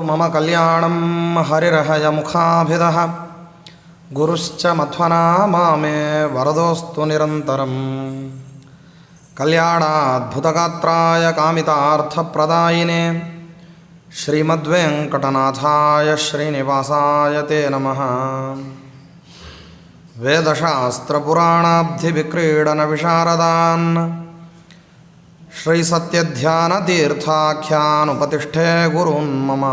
ಮಮ ಕಲ್ಯಾಣಂ ಹರಿರಹಯ ಮುಖಾಭಿದಃ ಗುರುಶ್ಚ ಮಧ್ವನಾಮಾ ಮೇ ವರದೋಸ್ತು ನಿರಂತರಂ. ಕಲ್ಯಾಣಾದ್ಭುತಗಾತ್ರಾಯ ಕಾಮಿತಾರ್ಥಪ್ರದಾಯಿನೇ ಶ್ರೀಮದ್ವೆಂಕಟನಾಥಾಯ ಶ್ರೀನಿವಾಸಾಯ ತೇ ನಮಃ. ವೇದಶಾಸ್ತ್ರಪುರಾಣಾಬ್ಧಿವಿಕ್ರೀಡನ ವಿಶಾರದಾನ್ ಶ್ರೀಸತ್ಯಧ್ಯಾನತೀರ್ಥಾಖ್ಯಾನುಪತಿಷ್ಠೆ ಗುರುನ್ ಮಮ.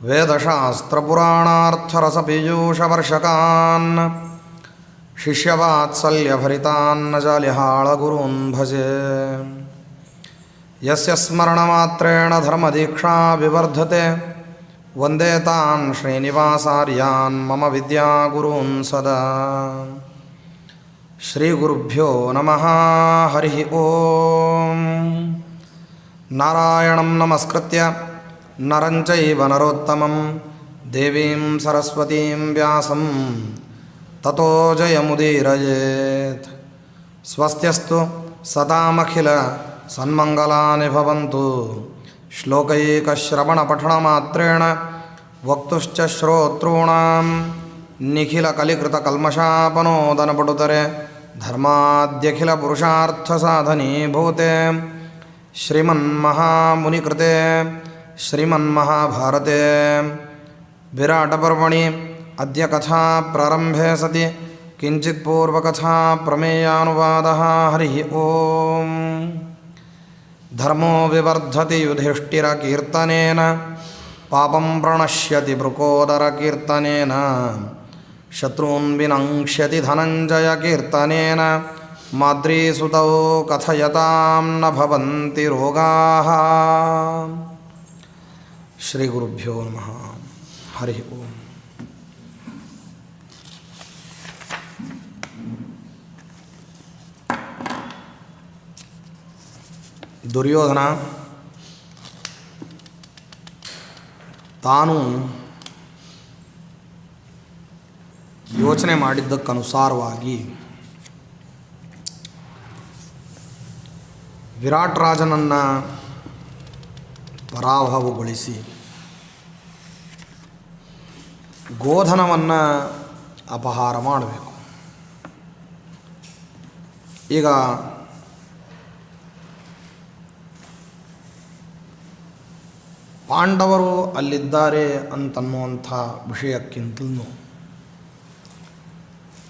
ವೇದಶಾಸ್ತ್ರಪುರಾಣಾರ್ಥರಸಪೀಯೂಷವರ್ಷಕಾನ್ ಶಿಷ್ಯವಾತ್ಸಲ್ಯಭರಿತಾನ್ನ ಜಾಲಿಹಾಳ ಗುರೂನ್ ಭಜೆ. ಯಸ್ಯ ಸ್ಮರಣಮಾತ್ರೇಣ ಧರ್ಮದೀಕ್ಷಾ ವಿವರ್ಧತೆ ವಂದೇ ತಾನ್ ಶ್ರೀನಿವಾಸಾರ್ಯಾನ್ ಮಮ ವಿದ್ಯಾಗುರೂನ್ ಸದಾ. ಶ್ರೀಗುರುಭ್ಯೋ ನಮಃ. ಹರಿ ಓಂ. ನಾರಾಯಣಂ ನಮಸ್ಕೃತ್ಯ ನರಂ ಚೈವ ನರೋತ್ತಮಂ ದೇವೀಂ ಸರಸ್ವತೀಂ ವ್ಯಾಸಂ ತತೋ ಜಯಮುದೀರಯೇತ್. ಸ್ವಸ್ತ್ಯಸ್ತು ಸತಾಮಖಿಲ ಸನ್ಮಂಗಲಾನಿ ಭವಂತು. ಶ್ಲೋಕೈಕಶ್ರವಣಪಠಣಮಾತ್ರೇಣ ವಕ್ತುಶ್ಚ ಶ್ರೋತॄಣಾಂ ನಿಖಿಲಕಲಿಕೃತಕಲ್ಮಷಾಪನೋದನಪಟುತರೆ ಧರ್ಮಾದ್ಯಖಿಲಪುರುಷಾರ್ಥಸಾಧನೀಭೂತೆ ಶ್ರೀಮನ್ಮಹಾಮುನಿಕೃತೆ ಶ್ರೀಮನ್ಮಹಾಭಾರತೆ ವಿರಾಟಪರ್ವಣಿ ಅದ್ಯ ಕಥಾ ಪ್ರಾರಂಭೆ ಸತಿ ಕಿಂಚಿತ್ ಪೂರ್ವಕಥಾ ಪ್ರಮೇಯಾನುವಾದಃ. ಹರಿ ಓಂ. ಧರ್ಮೋ ವಿವರ್ಧತಿ ಯುಧಿಷ್ಠಿರಕೀರ್ತನೇನ ಪಾಪಂ ಪ್ರಣಶ್ಯತಿ ಬೃಕೋದರಕೀರ್ತನೇನ ಶತ್ರುನ್ ವಿನಂಕ್ಷ್ಯತಿ ಧನಂಜಯಕೀರ್ತನೇನ ಮಾದ್ರೀಸುತೌ ಕಥಯತಾಂ ನ ಭವಂತಿ ರೋಗಾಃ. ಶ್ರೀ ಗುರುಭ್ಯೋ ನಮಃ. ಹರಿ ಓಂ. ದುರ್ಯೋಧನ ತಾನು ಯೋಚನೆ ಮಾಡಿದ್ದಕ್ಕನುಸಾರವಾಗಿ ವಿರಾಟ್ ರಾಜನನ್ನು ಪರಾಭವಗೊಳಿಸಿ ಗೋಧನವನ್ನು ಅಪಹಾರ ಮಾಡಬೇಕು. ಈಗ ಪಾಂಡವರು ಅಲ್ಲಿದ್ದಾರೆ ಅಂತನ್ನುವಂಥ ವಿಷಯಕ್ಕಿಂತಲೂ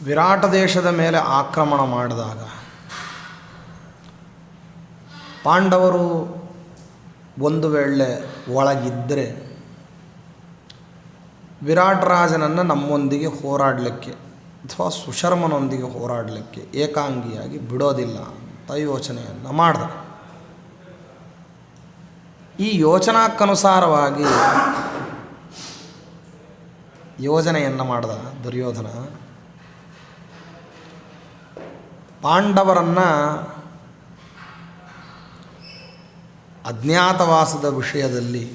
ವಿರಾಟ ದೇಶದ ಮೇಲೆ ಆಕ್ರಮಣ ಮಾಡಿದಾಗ ಪಾಂಡವರು ಒಂದು ವೇಳೆ ಒಳಗಿದ್ದರೆ ವಿರಾಟ್ ರಾಜನನ್ನು ನಮ್ಮೊಂದಿಗೆ ಹೋರಾಡಲಿಕ್ಕೆ ಅಥವಾ ಸುಶರ್ಮನೊಂದಿಗೆ ಹೋರಾಡಲಿಕ್ಕೆ ಏಕಾಂಗಿಯಾಗಿ ಬಿಡೋದಿಲ್ಲ ಅಂತ ಯೋಚನೆಯನ್ನು ಮಾಡಿದ. ಈ ಯೋಚನಾಕ್ಕನುಸಾರವಾಗಿ ಯೋಜನೆಯನ್ನು ಮಾಡಿದ ದುರ್ಯೋಧನ. ಪಾಂಡವರನ್ನು ಅಜ್ಞಾತವಾಸದ ವಿಷಯದಲ್ಲಿ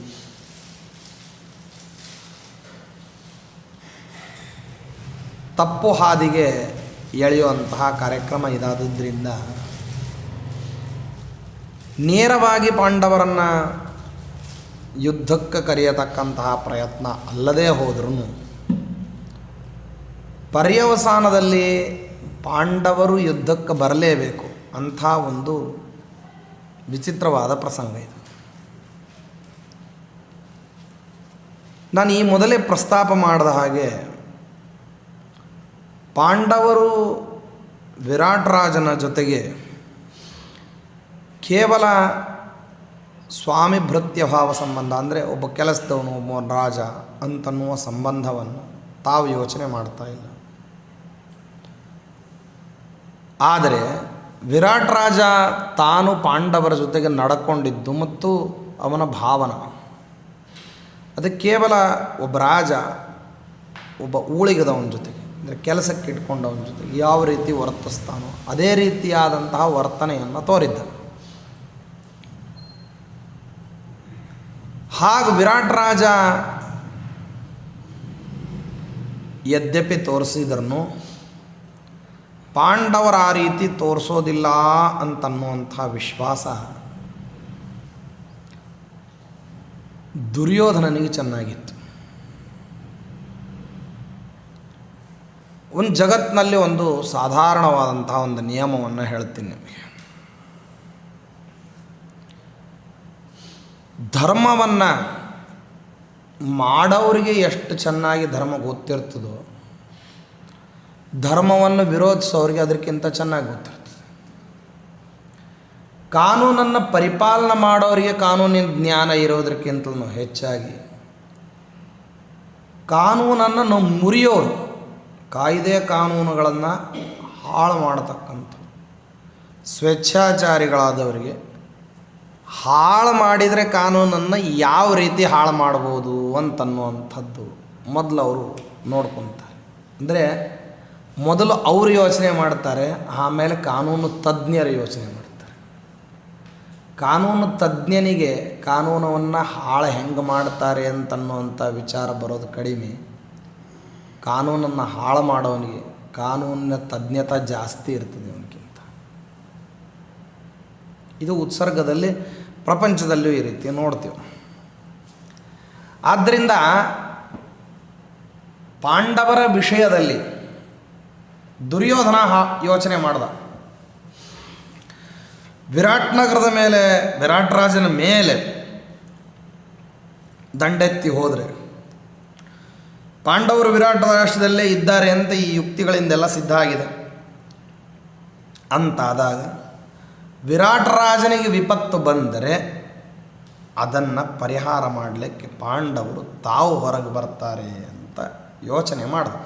ತಪ್ಪು ಹಾದಿಗೆ ಎಳೆಯುವಂತಹ ಕಾರ್ಯಕ್ರಮ ಇದಾದ್ದರಿಂದ ನೇರವಾಗಿ ಪಾಂಡವರನ್ನು ಯುದ್ಧಕ್ಕೆ ಕರೆಯತಕ್ಕಂತಹ ಪ್ರಯತ್ನ ಅಲ್ಲದೇ ಹೋದರೂ ಪರ್ಯವಸಾನದಲ್ಲಿ ಪಾಂಡವರು ಯುದ್ಧಕ್ಕೆ ಬರಲೇಬೇಕು ಅಂಥ ಒಂದು ವಿಚಿತ್ರವಾದ ಪ್ರಸಂಗ ಇದು. ನಾನು ಈ ಮೊದಲೇ ಪ್ರಸ್ತಾಪ ಮಾಡಿದ ಹಾಗೆ ಪಾಂಡವರು ವಿರಾಟ್ ರಾಜನ ಜೊತೆಗೆ ಕೇವಲ ಸ್ವಾಮಿ ಭೃತ್ಯ ಭಾವ ಸಂಬಂಧ, ಅಂದರೆ ಒಬ್ಬ ಕೆಲಸದವನು ಒಬ್ಬ ರಾಜ ಅಂತನ್ನುವ ಸಂಬಂಧವನ್ನು ತಾವು ಯೋಚನೆ ಮಾಡ್ತಾ ಇಲ್ಲ. ಆದರೆ ವಿರಾಟ್ ರಾಜ ತಾನು ಪಾಂಡವರ ಜೊತೆಗೆ ನಡ್ಕೊಂಡಿದ್ದು ಮತ್ತು ಅವನ ಭಾವನ ಅದು ಕೇವಲ ಒಬ್ಬ ರಾಜ ಒಬ್ಬ ಊಳಿಗದವನ ಜೊತೆಗೆ, ಅಂದರೆ ಕೆಲಸಕ್ಕೆ ಇಟ್ಕೊಂಡವನ ಜೊತೆಗೆ ಯಾವ ರೀತಿ ವರ್ತಿಸ್ತಾನೋ ಅದೇ ರೀತಿಯಾದಂತಹ ವರ್ತನೆಯನ್ನು ತೋರಿದ್ದ. ಹಾಗೂ ವಿರಾಟ್ ರಾಜ ಯದ್ಯಪಿ ತೋರಿಸಿದ್ರೂ ಪಾಂಡವರ ಆ ರೀತಿ ತೋರಿಸೋದಿಲ್ಲ ಅಂತನ್ನುವಂಥ ವಿಶ್ವಾಸ ದುರ್ಯೋಧನನಿಗೆ ಚೆನ್ನಾಗಿತ್ತು. ಒಂದು ಜಗತ್ತಿನಲ್ಲಿ ಒಂದು ಸಾಧಾರಣವಾದಂತಹ ಒಂದು ನಿಯಮವನ್ನು ಹೇಳ್ತೀನಿ ನಿಮಗೆ. ಧರ್ಮವನ್ನು ಮಾಡೋರಿಗೆ ಎಷ್ಟು ಚೆನ್ನಾಗಿ ಧರ್ಮ ಗೊತ್ತಿರ್ತದೋ, ಧರ್ಮವನ್ನು ವಿರೋಧಿಸೋರಿಗೆ ಅದಕ್ಕಿಂತ ಚೆನ್ನಾಗಿ ಗೊತ್ತಿರ್ತದೆ. ಕಾನೂನನ್ನು ಪರಿಪಾಲನೆ ಮಾಡೋರಿಗೆ ಕಾನೂನಿನ ಜ್ಞಾನ ಇರೋದಕ್ಕಿಂತಲೂ ಹೆಚ್ಚಾಗಿ ಕಾನೂನನ್ನು ನಾವು ಮುರಿಯೋರು, ಕಾಯ್ದೆ ಕಾನೂನುಗಳನ್ನು ಹಾಳು ಮಾಡತಕ್ಕಂಥ ಸ್ವೇಚ್ಛಾಚಾರಿಗಳಾದವರಿಗೆ ಹಾಳು ಮಾಡಿದರೆ ಕಾನೂನನ್ನು ಯಾವ ರೀತಿ ಹಾಳು ಮಾಡ್ಬೋದು ಅಂತನ್ನುವಂಥದ್ದು ಮೊದಲು ಅವರು ನೋಡ್ಕೊತಾರೆ. ಅಂದರೆ ಮೊದಲು ಅವರು ಯೋಚನೆ ಮಾಡ್ತಾರೆ, ಆಮೇಲೆ ಕಾನೂನು ತಜ್ಞರು ಯೋಚನೆ ಮಾಡ್ತಾರೆ. ಕಾನೂನು ತಜ್ಞನಿಗೆ ಕಾನೂನನ್ನು ಹಾಳು ಹೆಂಗೆ ಮಾಡ್ತಾರೆ ಅಂತನ್ನುವಂಥ ವಿಚಾರ ಬರೋದು ಕಡಿಮೆ. ಕಾನೂನನ್ನು ಹಾಳು ಮಾಡೋನಿಗೆ ಕಾನೂನಿನ ತಜ್ಞತೆ ಜಾಸ್ತಿ ಇರ್ತದೆ ಅವನಿಗಿಂತ. ಇದು ಉತ್ಸರ್ಗದಲ್ಲಿ ಪ್ರಪಂಚದಲ್ಲೂ ಈ ರೀತಿ ನೋಡ್ತೀವಿ. ಆದ್ದರಿಂದ ಪಾಂಡವರ ವಿಷಯದಲ್ಲಿ ದುರ್ಯೋಧನ ಯೋಚನೆ ಮಾಡ್ದ. ವಿರಾಟ್ ನಗರದ ಮೇಲೆ, ವಿರಾಟ್ ರಾಜನ ಮೇಲೆ ದಂಡೆತ್ತಿ ಹೋದರೆ ಪಾಂಡವರು ವಿರಾಟ್ ರಾಷ್ಟ್ರದಲ್ಲೇ ಇದ್ದಾರೆ ಅಂತ ಈ ಯುಕ್ತಿಗಳಿಂದೆಲ್ಲ ಸಿದ್ಧ ಆಗಿದೆ ಅಂತಾದಾಗ ವಿರಾಟ್ ರಾಜನಿಗೆ ವಿಪತ್ತು ಬಂದರೆ ಅದನ್ನು ಪರಿಹಾರ ಮಾಡಲಿಕ್ಕೆ ಪಾಂಡವರು ತಾವು ಹೊರಗೆ ಬರ್ತಾರೆ ಅಂತ ಯೋಚನೆ ಮಾಡಿದ.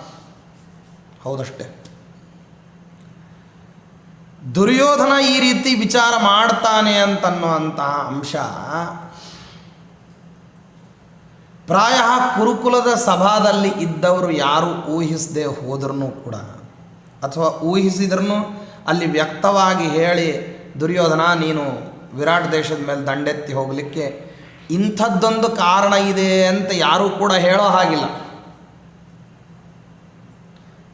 ಹೌದಷ್ಟೇ. ದುರ್ಯೋಧನ ಈ ರೀತಿ ವಿಚಾರ ಮಾಡ್ತಾನೆ ಅಂತನ್ನುವಂತಹ ಅಂಶ ಪ್ರಾಯ ಕುರುಕುಲದ ಸಭಾದಲ್ಲಿ ಇದ್ದವರು ಯಾರು ಊಹಿಸದೆ ಹೋದ್ರೂ ಕೂಡ, ಅಥವಾ ಊಹಿಸಿದ್ರೂ ಅಲ್ಲಿ ವ್ಯಕ್ತವಾಗಿ ಹೇಳಿ ದುರ್ಯೋಧನ ನೀನು ವಿರಾಟ್ ದೇಶದ ಮೇಲೆ ದಂಡೆತ್ತಿ ಹೋಗಲಿಕ್ಕೆ ಇಂಥದ್ದೊಂದು ಕಾರಣ ಇದೆ ಅಂತ ಯಾರೂ ಕೂಡ ಹೇಳೋ ಹಾಗಿಲ್ಲ.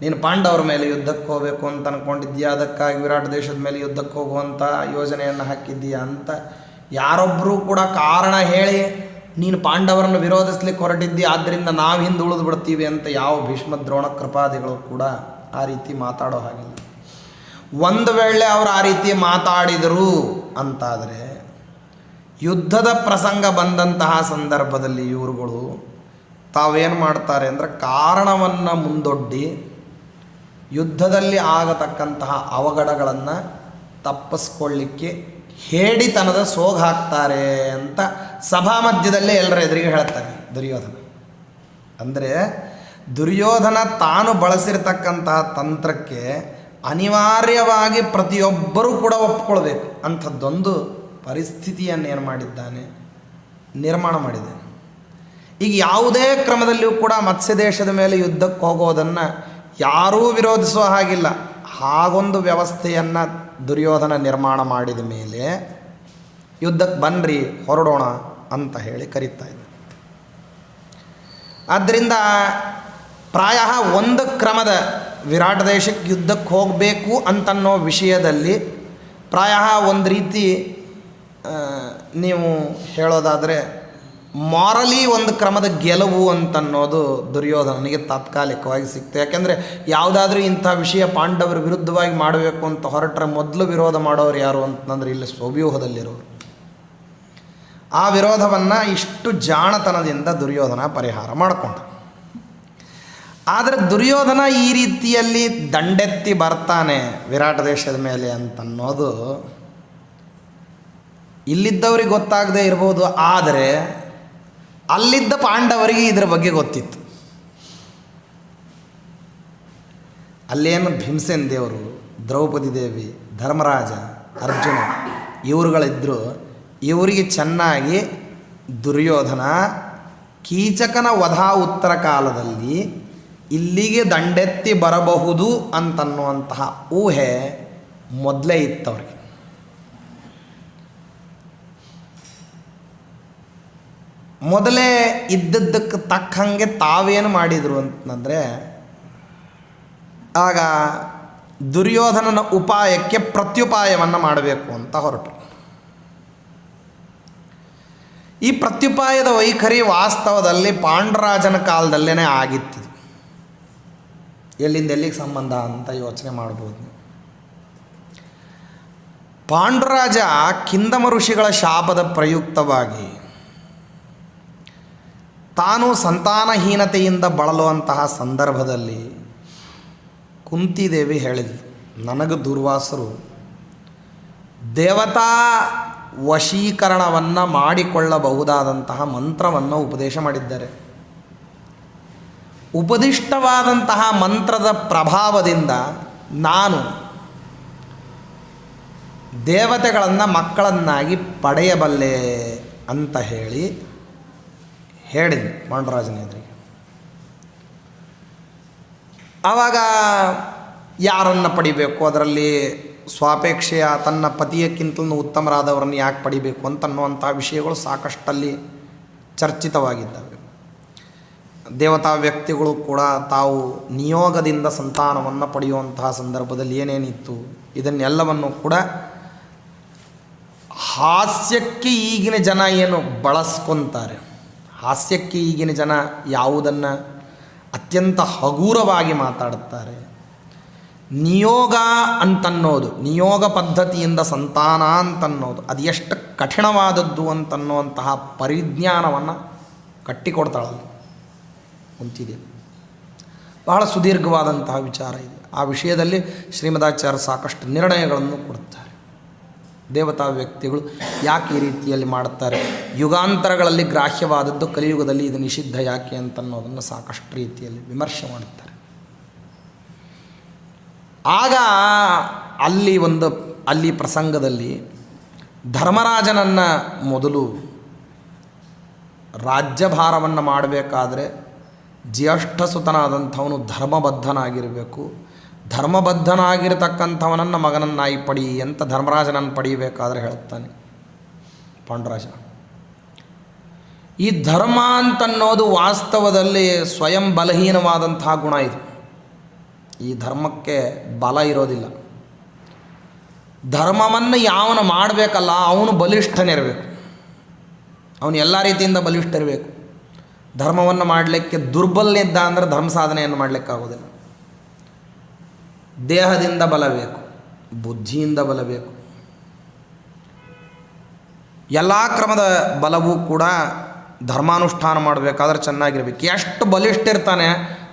ನೀನು ಪಾಂಡವರ ಮೇಲೆ ಯುದ್ಧಕ್ಕೆ ಹೋಗಬೇಕು ಅಂತ ಅಂದ್ಕೊಂಡಿದ್ದೀಯಾ, ಅದಕ್ಕಾಗಿ ವಿರಾಟ್ ದೇಶದ ಮೇಲೆ ಯುದ್ಧಕ್ಕೆ ಹೋಗುವಂಥ ಯೋಜನೆಯನ್ನು ಹಾಕಿದ್ದೀಯಾ ಅಂತ ಯಾರೊಬ್ಬರೂ ಕೂಡ ಕಾರಣ ಹೇಳಿ ನೀನು ಪಾಂಡವರನ್ನು ವಿರೋಧಿಸ್ಲಿಕ್ಕೆ ಹೊರಟಿದ್ದೀಯ, ಆದ್ದರಿಂದ ನಾವು ಹಿಂದೆ ಉಳಿದು ಬಿಡ್ತೀವಿ ಅಂತ ಯಾವ ಭೀಷ್ಮ ದ್ರೋಣ ಕೃಪಾದಿಗಳು ಕೂಡ ಆ ರೀತಿ ಮಾತಾಡೋ ಹಾಗಿಲ್ಲ. ಒಂದು ವೇಳೆ ಅವರು ಆ ರೀತಿ ಮಾತಾಡಿದರು ಅಂತಾದರೆ ಯುದ್ಧದ ಪ್ರಸಂಗ ಬಂದಂತಹ ಸಂದರ್ಭದಲ್ಲಿ ಇವರುಗಳು ತಾವೇನು ಮಾಡ್ತಾರೆ ಅಂದರೆ ಕಾರಣವನ್ನು ಮುಂದೊಡ್ಡಿ ಯುದ್ಧದಲ್ಲಿ ಆಗತಕ್ಕಂತಹ ಅವಘಡಗಳನ್ನು ತಪ್ಪಿಸ್ಕೊಳ್ಳಿಕ್ಕೆ ಹೇಡಿತನದ ಸೋಗು ಹಾಕ್ತಾರೆ ಅಂತ ಸಭಾ ಮಧ್ಯದಲ್ಲೇ ಎಲ್ಲರ ಎದುರಿಗೆ ಹೇಳ್ತಾನೆ ದುರ್ಯೋಧನ. ಅಂದರೆ ದುರ್ಯೋಧನ ತಾನು ಬಳಸಿರ್ತಕ್ಕಂತಹ ತಂತ್ರಕ್ಕೆ ಅನಿವಾರ್ಯವಾಗಿ ಪ್ರತಿಯೊಬ್ಬರೂ ಕೂಡ ಒಪ್ಕೊಳ್ಬೇಕು ಅಂಥದ್ದೊಂದು ಪರಿಸ್ಥಿತಿಯನ್ನೇನು ಮಾಡಿದ್ದಾನೆ, ನಿರ್ಮಾಣ ಮಾಡಿದ್ದಾನೆ. ಈಗ ಯಾವುದೇ ಕ್ರಮದಲ್ಲಿಯೂ ಕೂಡ ಮತ್ಸ್ಯ ದೇಶದ ಮೇಲೆ ಯುದ್ಧಕ್ಕೆ ಹೋಗೋದನ್ನು ಯಾರೂ ವಿರೋಧಿಸುವ ಹಾಗಿಲ್ಲ. ಹಾಗೊಂದು ವ್ಯವಸ್ಥೆಯನ್ನು ದುರ್ಯೋಧನ ನಿರ್ಮಾಣ ಮಾಡಿದ ಮೇಲೆ ಯುದ್ಧಕ್ಕೆ ಬನ್ನಿರಿ ಹೊರಡೋಣ ಅಂತ ಹೇಳಿ ಕರೀತಾ ಇದ್ದ. ಆದ್ದರಿಂದ ಪ್ರಾಯ ಒಂದು ಕ್ರಮದ ವಿರಾಟ್ ದೇಶಕ್ಕೆ ಯುದ್ಧಕ್ಕೆ ಹೋಗಬೇಕು ಅಂತನ್ನೋ ವಿಷಯದಲ್ಲಿ ಪ್ರಾಯ ಒಂದು ರೀತಿ ನೀವು ಹೇಳೋದಾದರೆ ಮಾರಲಿ ಒಂದು ಕ್ರಮದ ಗೆಲುವು ಅಂತನ್ನೋದು ದುರ್ಯೋಧನನಿಗೆ ತಾತ್ಕಾಲಿಕವಾಗಿ ಸಿಕ್ತು. ಯಾಕೆಂದರೆ ಯಾವುದಾದ್ರೂ ಇಂಥ ವಿಷಯ ಪಾಂಡವರ ವಿರುದ್ಧವಾಗಿ ಮಾಡಬೇಕು ಅಂತ ಹೊರಟ್ರೆ ಮೊದಲು ವಿರೋಧ ಮಾಡೋರು ಯಾರು ಅಂತಂದರೆ ಇಲ್ಲಿ ಸ್ವವ್ಯೂಹದಲ್ಲಿರೋರು. ಆ ವಿರೋಧವನ್ನು ಇಷ್ಟು ಜಾಣತನದಿಂದ ದುರ್ಯೋಧನ ಪರಿಹಾರ ಮಾಡಿಕೊಂಡ. ಆದರೆ ದುರ್ಯೋಧನ ಈ ರೀತಿಯಲ್ಲಿ ದಂಡೆತ್ತಿ ಬರ್ತಾನೆ ವಿರಾಟ್ ದೇಶದ ಮೇಲೆ ಅಂತನ್ನೋದು ಇಲ್ಲಿದ್ದವ್ರಿಗೆ ಗೊತ್ತಾಗದೇ ಇರ್ಬೋದು, ಆದರೆ ಅಲ್ಲಿದ್ದ ಪಾಂಡವರಿಗೆ ಇದರ ಬಗ್ಗೆ ಗೊತ್ತಿತ್ತು. ಅಲ್ಲೇನು ಭೀಮಸೇನ ದೇವರು, ದ್ರೌಪದಿ ದೇವಿ, ಧರ್ಮರಾಜ, ಅರ್ಜುನ ಇವರುಗಳಿದ್ದರು. ಇವರಿಗೆ ಚೆನ್ನಾಗಿ ದುರ್ಯೋಧನ ಕೀಚಕನ ವಧಾ ಉತ್ತರ ಕಾಲದಲ್ಲಿ ಇಲ್ಲಿಗೆ ದಂಡೆತ್ತಿ ಬರಬಹುದು ಅಂತನ್ನುವಂತಹ ಊಹೆ ಮೊದಲೇ ಇತ್ತವ್ರಿಗೆ. ಮೊದಲೇ ಇದ್ದದ್ದಕ್ಕೆ ತಕ್ಕಂಗೆ ತಾವೇನು ಮಾಡಿದರು ಅಂತಂದರೆ ಆಗ ದುರ್ಯೋಧನನ ಉಪಾಯಕ್ಕೆ ಪ್ರತ್ಯುಪಾಯವನ್ನು ಮಾಡಬೇಕು ಅಂತ ಹೊರಟರು. ಈ ಪ್ರತ್ಯುಪಾಯದ ವೈಖರಿ ವಾಸ್ತವದಲ್ಲಿ ಪಾಂಡರಾಜನ ಕಾಲದಲ್ಲೇ ಆಗಿತ್ತಿದು. ಎಲ್ಲಿಂದ ಎಲ್ಲಿಗೆ ಸಂಬಂಧ ಅಂತ ಯೋಚನೆ ಮಾಡ್ಬೋದು. ಪಾಂಡುರಾಜ ಕಿಂದಮ ಋಷಿಗಳ ಶಾಪದ ಪ್ರಯುಕ್ತವಾಗಿ ತಾನು ಸಂತಾನಹೀನತೆಯಿಂದ ಬಳಲುವಂತಹ ಸಂದರ್ಭದಲ್ಲಿ ಕುಂತಿದೇವಿ ಹೇಳಿದ್ಲು, ನನಗೆ ದುರ್ವಾಸರು ದೇವತಾ ವಶೀಕರಣವನ್ನು ಮಾಡಿಕೊಳ್ಳಬಹುದಾದಂತಹ ಮಂತ್ರವನ್ನು ಉಪದೇಶ ಮಾಡಿದ್ದಾರೆ. ಉಪದಿಷ್ಟವಾದಂತಹ ಮಂತ್ರದ ಪ್ರಭಾವದಿಂದ ನಾನು ದೇವತೆಗಳನ್ನು ಮಕ್ಕಳನ್ನಾಗಿ ಪಡೆಯಬಲ್ಲೆ ಅಂತ ಹೇಳಿದ್ನು ಪಾಂಡುರಾಜನ ಎದುರಿಗೆ. ಆವಾಗ ಯಾರನ್ನು ಪಡಿಬೇಕು, ಅದರಲ್ಲಿ ಸ್ವಾಪೇಕ್ಷೆಯ ತನ್ನ ಪತಿಯಕ್ಕಿಂತಲೂ ಉತ್ತಮರಾದವರನ್ನು ಯಾಕೆ ಪಡಿಬೇಕು ಅಂತನ್ನುವಂಥ ವಿಷಯಗಳು ಸಾಕಷ್ಟಲ್ಲಿ ಚರ್ಚಿತವಾಗಿದ್ದಾವೆ. ದೇವತಾ ವ್ಯಕ್ತಿಗಳು ಕೂಡ ತಾವು ನಿಯೋಗದಿಂದ ಸಂತಾನವನ್ನು ಪಡೆಯುವಂತಹ ಸಂದರ್ಭದಲ್ಲಿ ಏನೇನಿತ್ತು ಇದನ್ನೆಲ್ಲವನ್ನು ಕೂಡ ಹಾಸ್ಯಕ್ಕೆ ಈಗಿನ ಜನ ಏನು ಬಳಸ್ಕೊತಾರೆ, ಹಾಸ್ಯಕ್ಕೆ ಈಗಿನ ಜನ ಯಾವುದನ್ನು ಅತ್ಯಂತ ಹಗುರವಾಗಿ ಮಾತಾಡುತ್ತಾರೆ. ನಿಯೋಗ ಅಂತನ್ನೋದು, ನಿಯೋಗ ಪದ್ಧತಿಯಿಂದ ಸಂತಾನ ಅಂತನ್ನೋದು ಅದು ಎಷ್ಟು ಕಠಿಣವಾದದ್ದು ಅಂತನ್ನುವಂತಹ ಪರಿಜ್ಞಾನವನ್ನು ಕಟ್ಟಿಕೊಡ್ತಾಳಲ್ಲ ಕುಂತಿದೆ. ಬಹಳ ಸುದೀರ್ಘವಾದಂತಹ ವಿಚಾರ ಇದೆ. ಆ ವಿಷಯದಲ್ಲಿ ಶ್ರೀಮದಾಚಾರ್ಯ ಸಾಕಷ್ಟು ನಿರ್ಣಯಗಳನ್ನು ಕೊಡುತ್ತಾರೆ. ದೇವತಾ ವ್ಯಕ್ತಿಗಳು ಯಾಕೆ ಈ ರೀತಿಯಲ್ಲಿ ಮಾಡುತ್ತಾರೆ, ಯುಗಾಂತರಗಳಲ್ಲಿ ಗ್ರಾಹ್ಯವಾದದ್ದು ಕಲಿಯುಗದಲ್ಲಿ ಇದು ನಿಷಿದ್ಧ ಯಾಕೆ ಅಂತನ್ನೋದನ್ನು ಸಾಕಷ್ಟು ರೀತಿಯಲ್ಲಿ ವಿಮರ್ಶೆ ಮಾಡುತ್ತಾರೆ. ಆಗ ಅಲ್ಲಿ ಪ್ರಸಂಗದಲ್ಲಿ ಧರ್ಮರಾಜನನ್ನು ಮೊದಲು ರಾಜ್ಯಭಾರವನ್ನು ಮಾಡಬೇಕಾದ್ರೆ ಜ್ಯೇಷ್ಠಸುತನಾದಂಥವನು ಧರ್ಮಬದ್ಧನಾಗಿರಬೇಕು. ಧರ್ಮಬದ್ಧನಾಗಿರ್ತಕ್ಕಂಥವನನ್ನು ಮಗನನ್ನಾಗಿ ಪಡಿ ಅಂತ ಧರ್ಮರಾಜನನ್ನು ಪಡೆಯಬೇಕಾದ್ರೆ ಹೇಳುತ್ತಾನೆ ಪಾಂಡುರಾಜ. ಈ ಧರ್ಮ ಅಂತನ್ನೋದು ವಾಸ್ತವದಲ್ಲಿ ಸ್ವಯಂ ಬಲಹೀನವಾದಂತಹ ಗುಣ ಇದು. ಈ ಧರ್ಮಕ್ಕೆ ಬಲ ಇರೋದಿಲ್ಲ. ಧರ್ಮವನ್ನು ಯಾವನು ಮಾಡಬೇಕಲ್ಲ ಅವನು ಬಲಿಷ್ಠನಿರಬೇಕು, ಅವನು ಎಲ್ಲ ರೀತಿಯಿಂದ ಬಲಿಷ್ಠ ಇರಬೇಕು. ಧರ್ಮವನ್ನು ಮಾಡಲಿಕ್ಕೆ ದುರ್ಬಲನಿದ್ದ ಅಂದರೆ ಧರ್ಮ ಸಾಧನೆಯನ್ನು ಮಾಡಲಿಕ್ಕಾಗೋದಿಲ್ಲ. ದೇಹದಿಂದ ಬಲ ಬೇಕು, ಬುದ್ಧಿಯಿಂದ ಬಲ ಬೇಕು. ಎಲ್ಲ ಕ್ರಮದ ಬಲವೂ ಕೂಡ ಧರ್ಮಾನುಷ್ಠಾನ ಮಾಡಬೇಕಾದ್ರೆ ಚೆನ್ನಾಗಿರಬೇಕು. ಎಷ್ಟು ಬಲಿಷ್ಠ ಇರ್ತಾನೆ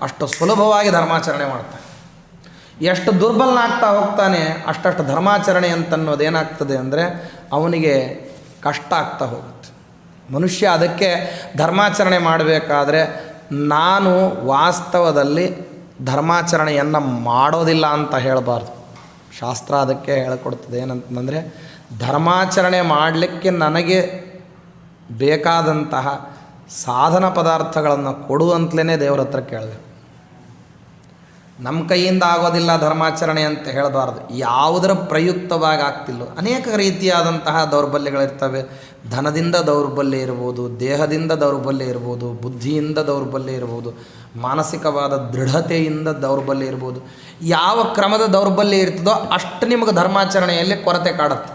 ಅಷ್ಟು ಸುಲಭವಾಗಿ ಧರ್ಮಾಚರಣೆ ಮಾಡ್ತಾನೆ. ಎಷ್ಟು ದುರ್ಬಲನಾಗ್ತಾ ಹೋಗ್ತಾನೆ ಅಷ್ಟಷ್ಟು ಧರ್ಮಾಚರಣೆ ಅಂತನ್ನೋದೇನಾಗ್ತದೆ ಅಂದರೆ ಅವನಿಗೆ ಕಷ್ಟ ಆಗ್ತಾ ಹೋಗುತ್ತೆ. ಮನುಷ್ಯ ಅದಕ್ಕೆ ಧರ್ಮಾಚರಣೆ ಮಾಡಬೇಕಾದ್ರೆ ನಾನು ವಾಸ್ತವದಲ್ಲಿ ಧರ್ಮಾಚರಣೆಯನ್ನು ಮಾಡೋದಿಲ್ಲ ಅಂತ ಹೇಳಬಾರ್ದು. ಶಾಸ್ತ್ರ ಅದಕ್ಕೆ ಹೇಳಿಕೊಡ್ತದೆ ಏನಂತಂದರೆ, ಧರ್ಮಾಚರಣೆ ಮಾಡಲಿಕ್ಕೆ ನನಗೆ ಬೇಕಾದಂತಹ ಸಾಧನ ಪದಾರ್ಥಗಳನ್ನು ಕೊಡುವಂತಲೇ ದೇವ್ರ ಹತ್ರ ಕೇಳಬೇಕು. ನಮ್ಮ ಕೈಯಿಂದ ಆಗೋದಿಲ್ಲ ಧರ್ಮಾಚರಣೆ ಅಂತ ಹೇಳಬಾರ್ದು. ಯಾವುದರ ಪ್ರಯುಕ್ತವಾಗಿ ಆಗ್ತಿಲ್ಲೋ ಅನೇಕ ರೀತಿಯಾದಂತಹ ದೌರ್ಬಲ್ಯಗಳಿರ್ತವೆ. ಧನದಿಂದ ದೌರ್ಬಲ್ಯ ಇರ್ಬೋದು, ದೇಹದಿಂದ ದೌರ್ಬಲ್ಯ ಇರ್ಬೋದು, ಬುದ್ಧಿಯಿಂದ ದೌರ್ಬಲ್ಯ ಇರ್ಬೋದು, ಮಾನಸಿಕವಾದ ದೃಢತೆಯಿಂದ ದೌರ್ಬಲ್ಯ ಇರ್ಬೋದು. ಯಾವ ಕ್ರಮದ ದೌರ್ಬಲ್ಯ ಇರ್ತದೋ ಅಷ್ಟು ನಿಮಗೆ ಧರ್ಮಾಚರಣೆಯಲ್ಲಿ ಕೊರತೆ ಕಾಡುತ್ತೆ.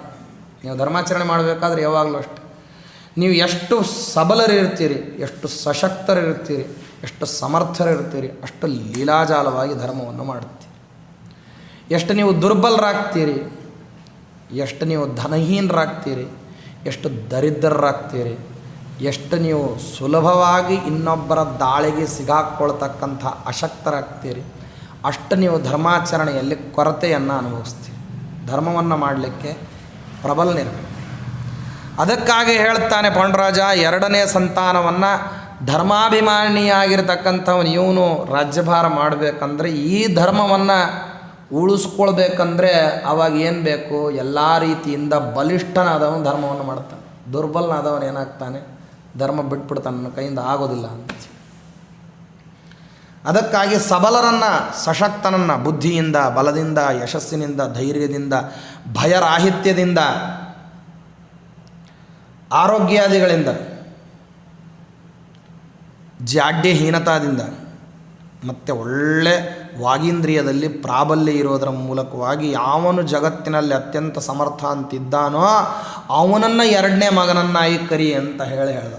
ನೀವು ಧರ್ಮಾಚರಣೆ ಮಾಡಬೇಕಾದ್ರೆ ಯಾವಾಗಲೂ ಅಷ್ಟೆ, ನೀವು ಎಷ್ಟು ಸಬಲರಿರ್ತೀರಿ, ಎಷ್ಟು ಸಶಕ್ತರಿರ್ತೀರಿ, ಎಷ್ಟು ಸಮರ್ಥರಿರ್ತೀರಿ ಅಷ್ಟು ಲೀಲಾಜಾಲವಾಗಿ ಧರ್ಮವನ್ನು ಮಾಡುತ್ತೀರಿ. ಎಷ್ಟು ನೀವು ದುರ್ಬಲರಾಗ್ತೀರಿ, ಎಷ್ಟು ನೀವು ಧನಹೀನರಾಗ್ತೀರಿ, ಎಷ್ಟು ದರಿದ್ರರಾಗ್ತೀರಿ, ಎಷ್ಟು ನೀವು ಸುಲಭವಾಗಿ ಇನ್ನೊಬ್ಬರ ದಾಳಿಗೆ ಸಿಗಾಕ್ಕೊಳ್ತಕ್ಕಂಥ ಅಶಕ್ತರಾಗ್ತೀರಿ, ಅಷ್ಟು ನೀವು ಧರ್ಮಾಚರಣೆಯಲ್ಲಿ ಕೊರತೆಯನ್ನು ಅನುಭವಿಸ್ತೀರಿ. ಧರ್ಮವನ್ನು ಮಾಡಲಿಕ್ಕೆ ಪ್ರಬಲನಿರಬೇಕು. ಅದಕ್ಕಾಗಿ ಹೇಳ್ತಾನೆ ಪಾಂಡುರಾಜ, ಎರಡನೇ ಸಂತಾನವನ್ನು ಧರ್ಮಾಭಿಮಾನಿಯಾಗಿರ್ತಕ್ಕಂಥವನು ಇವನು ರಾಜ್ಯಭಾರ ಮಾಡಬೇಕಂದ್ರೆ, ಈ ಧರ್ಮವನ್ನು ಉಳಿಸ್ಕೊಳ್ಬೇಕಂದ್ರೆ ಅವಾಗ ಏನು ಬೇಕು, ಎಲ್ಲ ರೀತಿಯಿಂದ ಬಲಿಷ್ಠನಾದವನು ಧರ್ಮವನ್ನು ಮಾಡ್ತಾನೆ. ದುರ್ಬಲನಾದವನು ಏನಾಗ್ತಾನೆ, ಧರ್ಮ ಬಿಟ್ಬಿಡ್ತಾನೆ, ನನ್ನ ಕೈಯಿಂದ ಆಗೋದಿಲ್ಲ ಅಂತ. ಅದಕ್ಕಾಗಿ ಸಬಲರನ್ನು, ಸಶಕ್ತನನ್ನು ಬುದ್ಧಿಯಿಂದ, ಬಲದಿಂದ, ಯಶಸ್ಸಿನಿಂದ, ಧೈರ್ಯದಿಂದ, ಭಯರಾಹಿತ್ಯದಿಂದ, ಆರೋಗ್ಯಾದಿಗಳಿಂದ, ಜಾಡ್ಯಹೀನತಾದಿಂದ ಮತ್ತು ಒಳ್ಳೆ ವಾಗೀಂದ್ರಿಯದಲ್ಲಿ ಪ್ರಾಬಲ್ಯ ಇರೋದರ ಮೂಲಕವಾಗಿ ಯಾವನು ಜಗತ್ತಿನಲ್ಲಿ ಅತ್ಯಂತ ಸಮರ್ಥ ಅಂತಿದ್ದಾನೋ ಅವನನ್ನು ಎರಡನೇ ಮಗನನ್ನಾಗಿ ಕರಿ ಅಂತ ಹೇಳ್ದ.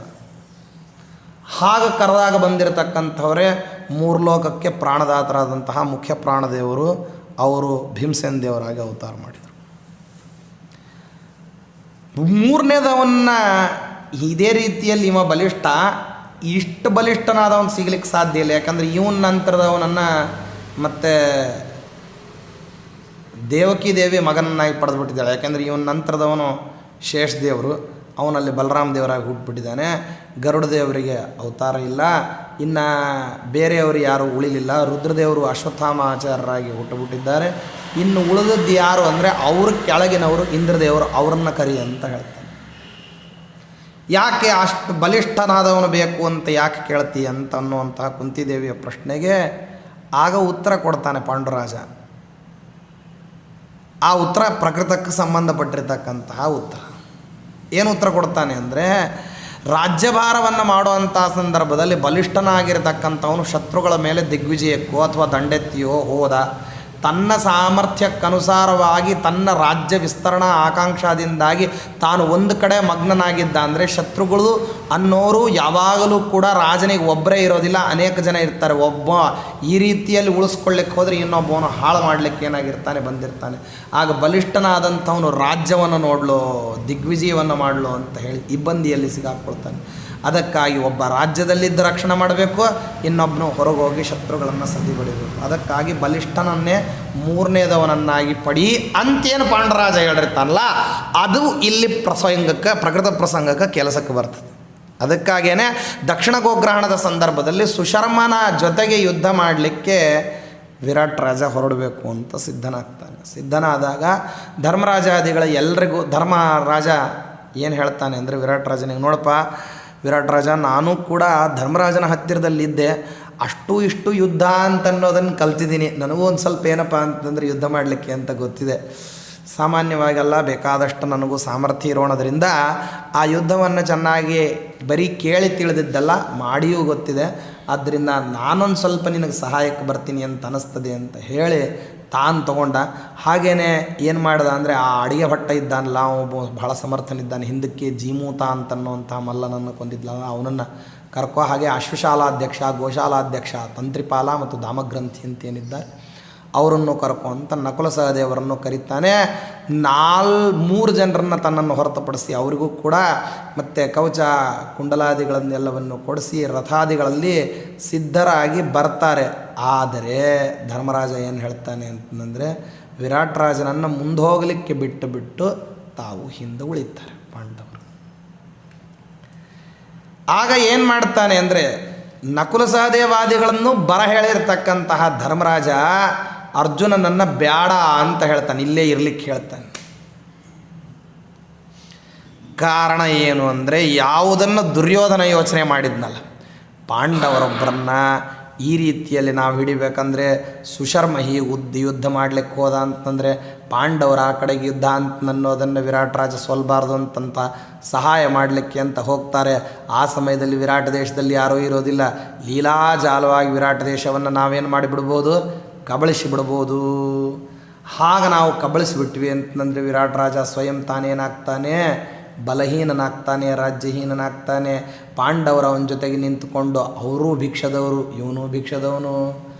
ಹಾಗೆ ಕರೆದಾಗ ಬಂದಿರತಕ್ಕಂಥವರೇ ಮೂರು ಲೋಕಕ್ಕೆ ಪ್ರಾಣದಾತರಾದಂತಹ ಮುಖ್ಯ ಪ್ರಾಣದೇವರು. ಅವರು ಭೀಮಸೇನ ದೇವರಾಗಿ ಅವತಾರ ಮಾಡಿದರು. ಮೂರನೇದವನ್ನ ಇದೇ ರೀತಿಯಲ್ಲಿ ಇವ ಬಲಿಷ್ಠ, ಇಷ್ಟು ಬಲಿಷ್ಠನಾದವನು ಸಿಗ್ಲಿಕ್ಕೆ ಸಾಧ್ಯ ಇಲ್ಲ. ಯಾಕಂದರೆ ಇವನ ನಂತರದವನನ್ನು ಮತ್ತು ದೇವಕಿ ದೇವಿ ಮಗನನ್ನಾಗಿ ಪಡೆದುಬಿಟ್ಟಿದ್ದಾಳೆ. ಯಾಕೆಂದರೆ ಇವನ ನಂತರದವನು ಶೇಷ ದೇವರು, ಅವನಲ್ಲಿ ಬಲರಾಮ ದೇವರಾಗಿ ಹುಟ್ಟುಬಿಟ್ಟಿದ್ದಾನೆ. ಗರುಡ ದೇವರಿಗೆ ಅವತಾರ ಇಲ್ಲ. ಇನ್ನು ಬೇರೆಯವರು ಯಾರು ಉಳಿಲಿಲ್ಲ. ರುದ್ರದೇವರು ಅಶ್ವತ್ಥಾಮಾಚಾರ್ಯರಾಗಿ ಹುಟ್ಟುಬಿಟ್ಟಿದ್ದಾರೆ. ಇನ್ನು ಉಳಿದದ್ದು ಯಾರು ಅಂದರೆ ಅವ್ರ ಕೆಳಗಿನವರು ಇಂದ್ರದೇವರು, ಅವರನ್ನು ಕರಿ ಅಂತ ಹೇಳ್ತಾನೆ. ಯಾಕೆ ಅಷ್ಟು ಬಲಿಷ್ಠನಾದವನು ಬೇಕು ಅಂತ ಯಾಕೆ ಕೇಳ್ತಿ ಅಂತ ಅನ್ನುವಂತಹ ಕುಂತಿದೇವಿಯ ಪ್ರಶ್ನೆಗೆ ಆಗ ಉತ್ತರ ಕೊಡ್ತಾನೆ ಪಾಂಡುರಾಜ. ಆ ಉತ್ತರ ಪ್ರಕೃತಕ್ಕೆ ಸಂಬಂಧಪಟ್ಟಿರ್ತಕ್ಕಂತಹ ಉತ್ತರ. ಏನು ಉತ್ತರ ಕೊಡ್ತಾನೆ ಅಂದರೆ, ರಾಜ್ಯಭಾರವನ್ನು ಮಾಡುವಂಥ ಸಂದರ್ಭದಲ್ಲಿ ಬಲಿಷ್ಠನಾಗಿರ್ತಕ್ಕಂಥವನು ಶತ್ರುಗಳ ಮೇಲೆ ದಿಗ್ವಿಜಯಕ್ಕೋ ಅಥವಾ ದಂಡೆತ್ತಿಯೋ ಹೋದ, ತನ್ನ ಸಾಮರ್ಥ್ಯಕ್ಕನುಸಾರವಾಗಿ ತನ್ನ ರಾಜ್ಯ ವಿಸ್ತರಣಾ ಆಕಾಂಕ್ಷಾದಿಂದಾಗಿ ತಾನು ಒಂದು ಕಡೆ ಮಗ್ನನಾಗಿದ್ದ ಅಂದರೆ, ಶತ್ರುಗಳು ಅನ್ನೋರು ಯಾವಾಗಲೂ ಕೂಡ ರಾಜನಿಗೆ ಒಬ್ಬರೇ ಇರೋದಿಲ್ಲ, ಅನೇಕ ಜನ ಇರ್ತಾರೆ. ಒಬ್ಬ ಈ ರೀತಿಯಲ್ಲಿ ಉಳಿಸ್ಕೊಳ್ಳಿಕ್ಕೆ ಹೋದರೆ ಇನ್ನೊಬ್ಬವನು ಹಾಳು ಮಾಡಲಿಕ್ಕೆ ಏನಾಗಿರ್ತಾನೆ ಬಂದಿರ್ತಾನೆ. ಆಗ ಬಲಿಷ್ಠನಾದಂಥವನು ರಾಜ್ಯವನ್ನು ನೋಡಲೋ ದಿಗ್ವಿಜಯವನ್ನು ಮಾಡಲೋ ಅಂತ ಹೇಳಿ ಇಬ್ಬಂದಿಯಲ್ಲಿ ಸಿಗಾಕ್ಕೊಳ್ತಾನೆ. ಅದಕ್ಕಾಗಿ ಒಬ್ಬ ರಾಜ್ಯದಲ್ಲಿದ್ದು ರಕ್ಷಣೆ ಮಾಡಬೇಕು, ಇನ್ನೊಬ್ಬನು ಹೊರಗೋಗಿ ಶತ್ರುಗಳನ್ನು ಸದಿಬಡಿಬೇಕು. ಅದಕ್ಕಾಗಿ ಬಲಿಷ್ಠನನ್ನೇ ಮೂರನೇದವನನ್ನಾಗಿ ಪಡಿ ಅಂತೇನು ಪಾಂಡರಾಜ ಹೇಳಿರ್ತಾನಲ್ಲ, ಅದು ಇಲ್ಲಿ ಪ್ರಸಂಗಕ್ಕೆ ಪ್ರಕೃತ ಪ್ರಸಂಗಕ್ಕೆ ಕೆಲಸಕ್ಕೆ ಬರ್ತದೆ. ಅದಕ್ಕಾಗೇ ದಕ್ಷಿಣ ಗೋಗ್ರಹಣದ ಸಂದರ್ಭದಲ್ಲಿ ಸುಶರ್ಮನ ಜೊತೆಗೆ ಯುದ್ಧ ಮಾಡಲಿಕ್ಕೆ ವಿರಾಟ್ ರಾಜ ಹೊರಡಬೇಕು ಅಂತ ಸಿದ್ಧನಾಗ್ತಾನೆ. ಸಿದ್ಧನಾದಾಗ ಧರ್ಮರಾಜಾದಿಗಳ ಎಲ್ರಿಗೂ ಧರ್ಮರಾಜ ಏನು ಹೇಳ್ತಾನೆ ಅಂದರೆ, ವಿರಾಟ್ ರಾಜನಿಗೆ, ನೋಡಪ್ಪ ವಿರಾಟ್ ರಾಜ, ನಾನು ಕೂಡ ಧರ್ಮರಾಜನ ಹತ್ತಿರದಲ್ಲಿದ್ದೆ, ಅಷ್ಟು ಇಷ್ಟು ಯುದ್ಧ ಅಂತನ್ನೋದನ್ನು ಕಲ್ತಿದ್ದೀನಿ. ನನಗೂ ಒಂದು ಸ್ವಲ್ಪ ಏನಪ್ಪ ಅಂತಂದರೆ ಯುದ್ಧ ಮಾಡಲಿಕ್ಕೆ ಅಂತ ಗೊತ್ತಿದೆ. ಸಾಮಾನ್ಯವಾಗೆಲ್ಲ ಬೇಕಾದಷ್ಟು ನನಗೂ ಸಾಮರ್ಥ್ಯ ಇರೋಣದ್ರಿಂದ ಆ ಯುದ್ಧವನ್ನು ಚೆನ್ನಾಗಿ ಬರೀ ಕೇಳಿ ತಿಳಿದಿದ್ದಲ್ಲ ಮಾಡಿಯೂ ಗೊತ್ತಿದೆ. ಆದ್ದರಿಂದ ನಾನೊಂದು ಸ್ವಲ್ಪ ನಿನಗೆ ಸಹಾಯಕ್ಕೆ ಬರ್ತೀನಿ ಅಂತ ಅನ್ನಿಸ್ತದೆ ಅಂತ ಹೇಳಿ ತಾನು ತಗೊಂಡ. ಹಾಗೇ ಏನು ಮಾಡ್ದ ಅಂದರೆ, ಆ ಅಡಿಗೆ ಭಟ್ಟ ಇದ್ದಾನಲ್ಲ, ಒಬ್ಬ ಭಾಳ ಸಮರ್ಥನಿದ್ದಾನೆ, ಹಿಂದಕ್ಕೆ ಜೀಮೂತ ಅಂತನ್ನುವಂಥ ಮಲ್ಲನನ್ನು ಕೊಂದಿದ್ಲ, ಅವನನ್ನು ಕರ್ಕೋ. ಹಾಗೆ ಅಶ್ವಶಾಲಾಧ್ಯಕ್ಷ, ಗೋಶಾಲಾಧ್ಯಕ್ಷ, ತಂತ್ರಿಪಾಲ ಮತ್ತು ಧಾಮಗ್ರಂಥಿ ಅಂತೇನಿದ್ದಾರೆ ಅವರನ್ನು ಕರ್ಕೊ ಅಂತ ನಕುಲ ಸಹದೇವರನ್ನು ಕರೀತಾನೆ. 3 ಜನರನ್ನು ತನ್ನನ್ನು ಹೊರತುಪಡಿಸಿ ಅವರಿಗೂ ಕೂಡ ಮತ್ತು ಕವಚ ಕುಂಡಲಾದಿಗಳನ್ನೆಲ್ಲವನ್ನು ಕೊಡಿಸಿ ರಥಾದಿಗಳಲ್ಲಿ ಸಿದ್ಧರಾಗಿ ಬರ್ತಾರೆ. ಆದರೆ ಧರ್ಮರಾಜ ಏನು ಹೇಳ್ತಾನೆ ಅಂತಂದರೆ, ವಿರಾಟ್ ರಾಜನನ್ನು ಮುಂದೆ ಹೋಗಲಿಕ್ಕೆ ಬಿಟ್ಟು ತಾವು ಹಿಂದೆ ಉಳಿತಾರೆ ಪಾಂಡವರು. ಆಗ ಏನು ಮಾಡ್ತಾನೆ ಅಂದರೆ, ನಕುಲ ಸಹದೇವಾದಿಗಳನ್ನು ಬರ ಹೇಳಿರ್ತಕ್ಕಂತಹ ಧರ್ಮರಾಜ ಅರ್ಜುನನನ್ನು ಬ್ಯಾಡ ಅಂತ ಹೇಳ್ತಾನೆ, ಇಲ್ಲೇ ಇರಲಿಕ್ಕೆ ಹೇಳ್ತಾನೆ. ಕಾರಣ ಏನು ಅಂದರೆ, ಯಾವುದನ್ನು ದುರ್ಯೋಧನ ಯೋಚನೆ ಮಾಡಿದ್ನಲ್ಲ, ಪಾಂಡವರೊಬ್ಬರನ್ನ ಈ ರೀತಿಯಲ್ಲಿ ನಾವು ಹಿಡಿಬೇಕಂದ್ರೆ, ಸುಶರ್ಮ ಯುದ್ಧ ಮಾಡಲಿಕ್ಕೆ ಹೋದ ಅಂತಂದರೆ ಪಾಂಡವರ ಆ ಕಡೆಗೆ ಯುದ್ಧ ಅಂತ ಅನ್ನೋದನ್ನು ವಿರಾಟ್ ರಾಜ ಸೋಲ್ಬಾರ್ದು ಅಂತಂತ ಸಹಾಯ ಮಾಡಲಿಕ್ಕೆ ಅಂತ ಹೋಗ್ತಾರೆ. ಆ ಸಮಯದಲ್ಲಿ ವಿರಾಟ ದೇಶದಲ್ಲಿ ಯಾರೂ ಇರೋದಿಲ್ಲ. ಲೀಲಾಜಾಲವಾಗಿ ವಿರಾಟ ದೇಶವನ್ನು ನಾವೇನು ಮಾಡಿಬಿಡ್ಬೋದು, ಕಬಳಿಸಿ ಬಿಡ್ಬೋದು. ಆಗ ನಾವು ಕಬಳಿಸಿಬಿಟ್ವಿ ಅಂತಂದರೆ ವಿರಾಟ್ ರಾಜ ಸ್ವಯಂ ತಾನೇನಾಗ್ತಾನೆ, ಬಲಹೀನನಾಗ್ತಾನೆ, ರಾಜ್ಯಹೀನನಾಗ್ತಾನೆ. ಪಾಂಡವರು ಅವನ ಜೊತೆಗೆ ನಿಂತುಕೊಂಡು ಅವರೂ ಭಿಕ್ಷದವರು, ಇವನು ಭಿಕ್ಷದವನು.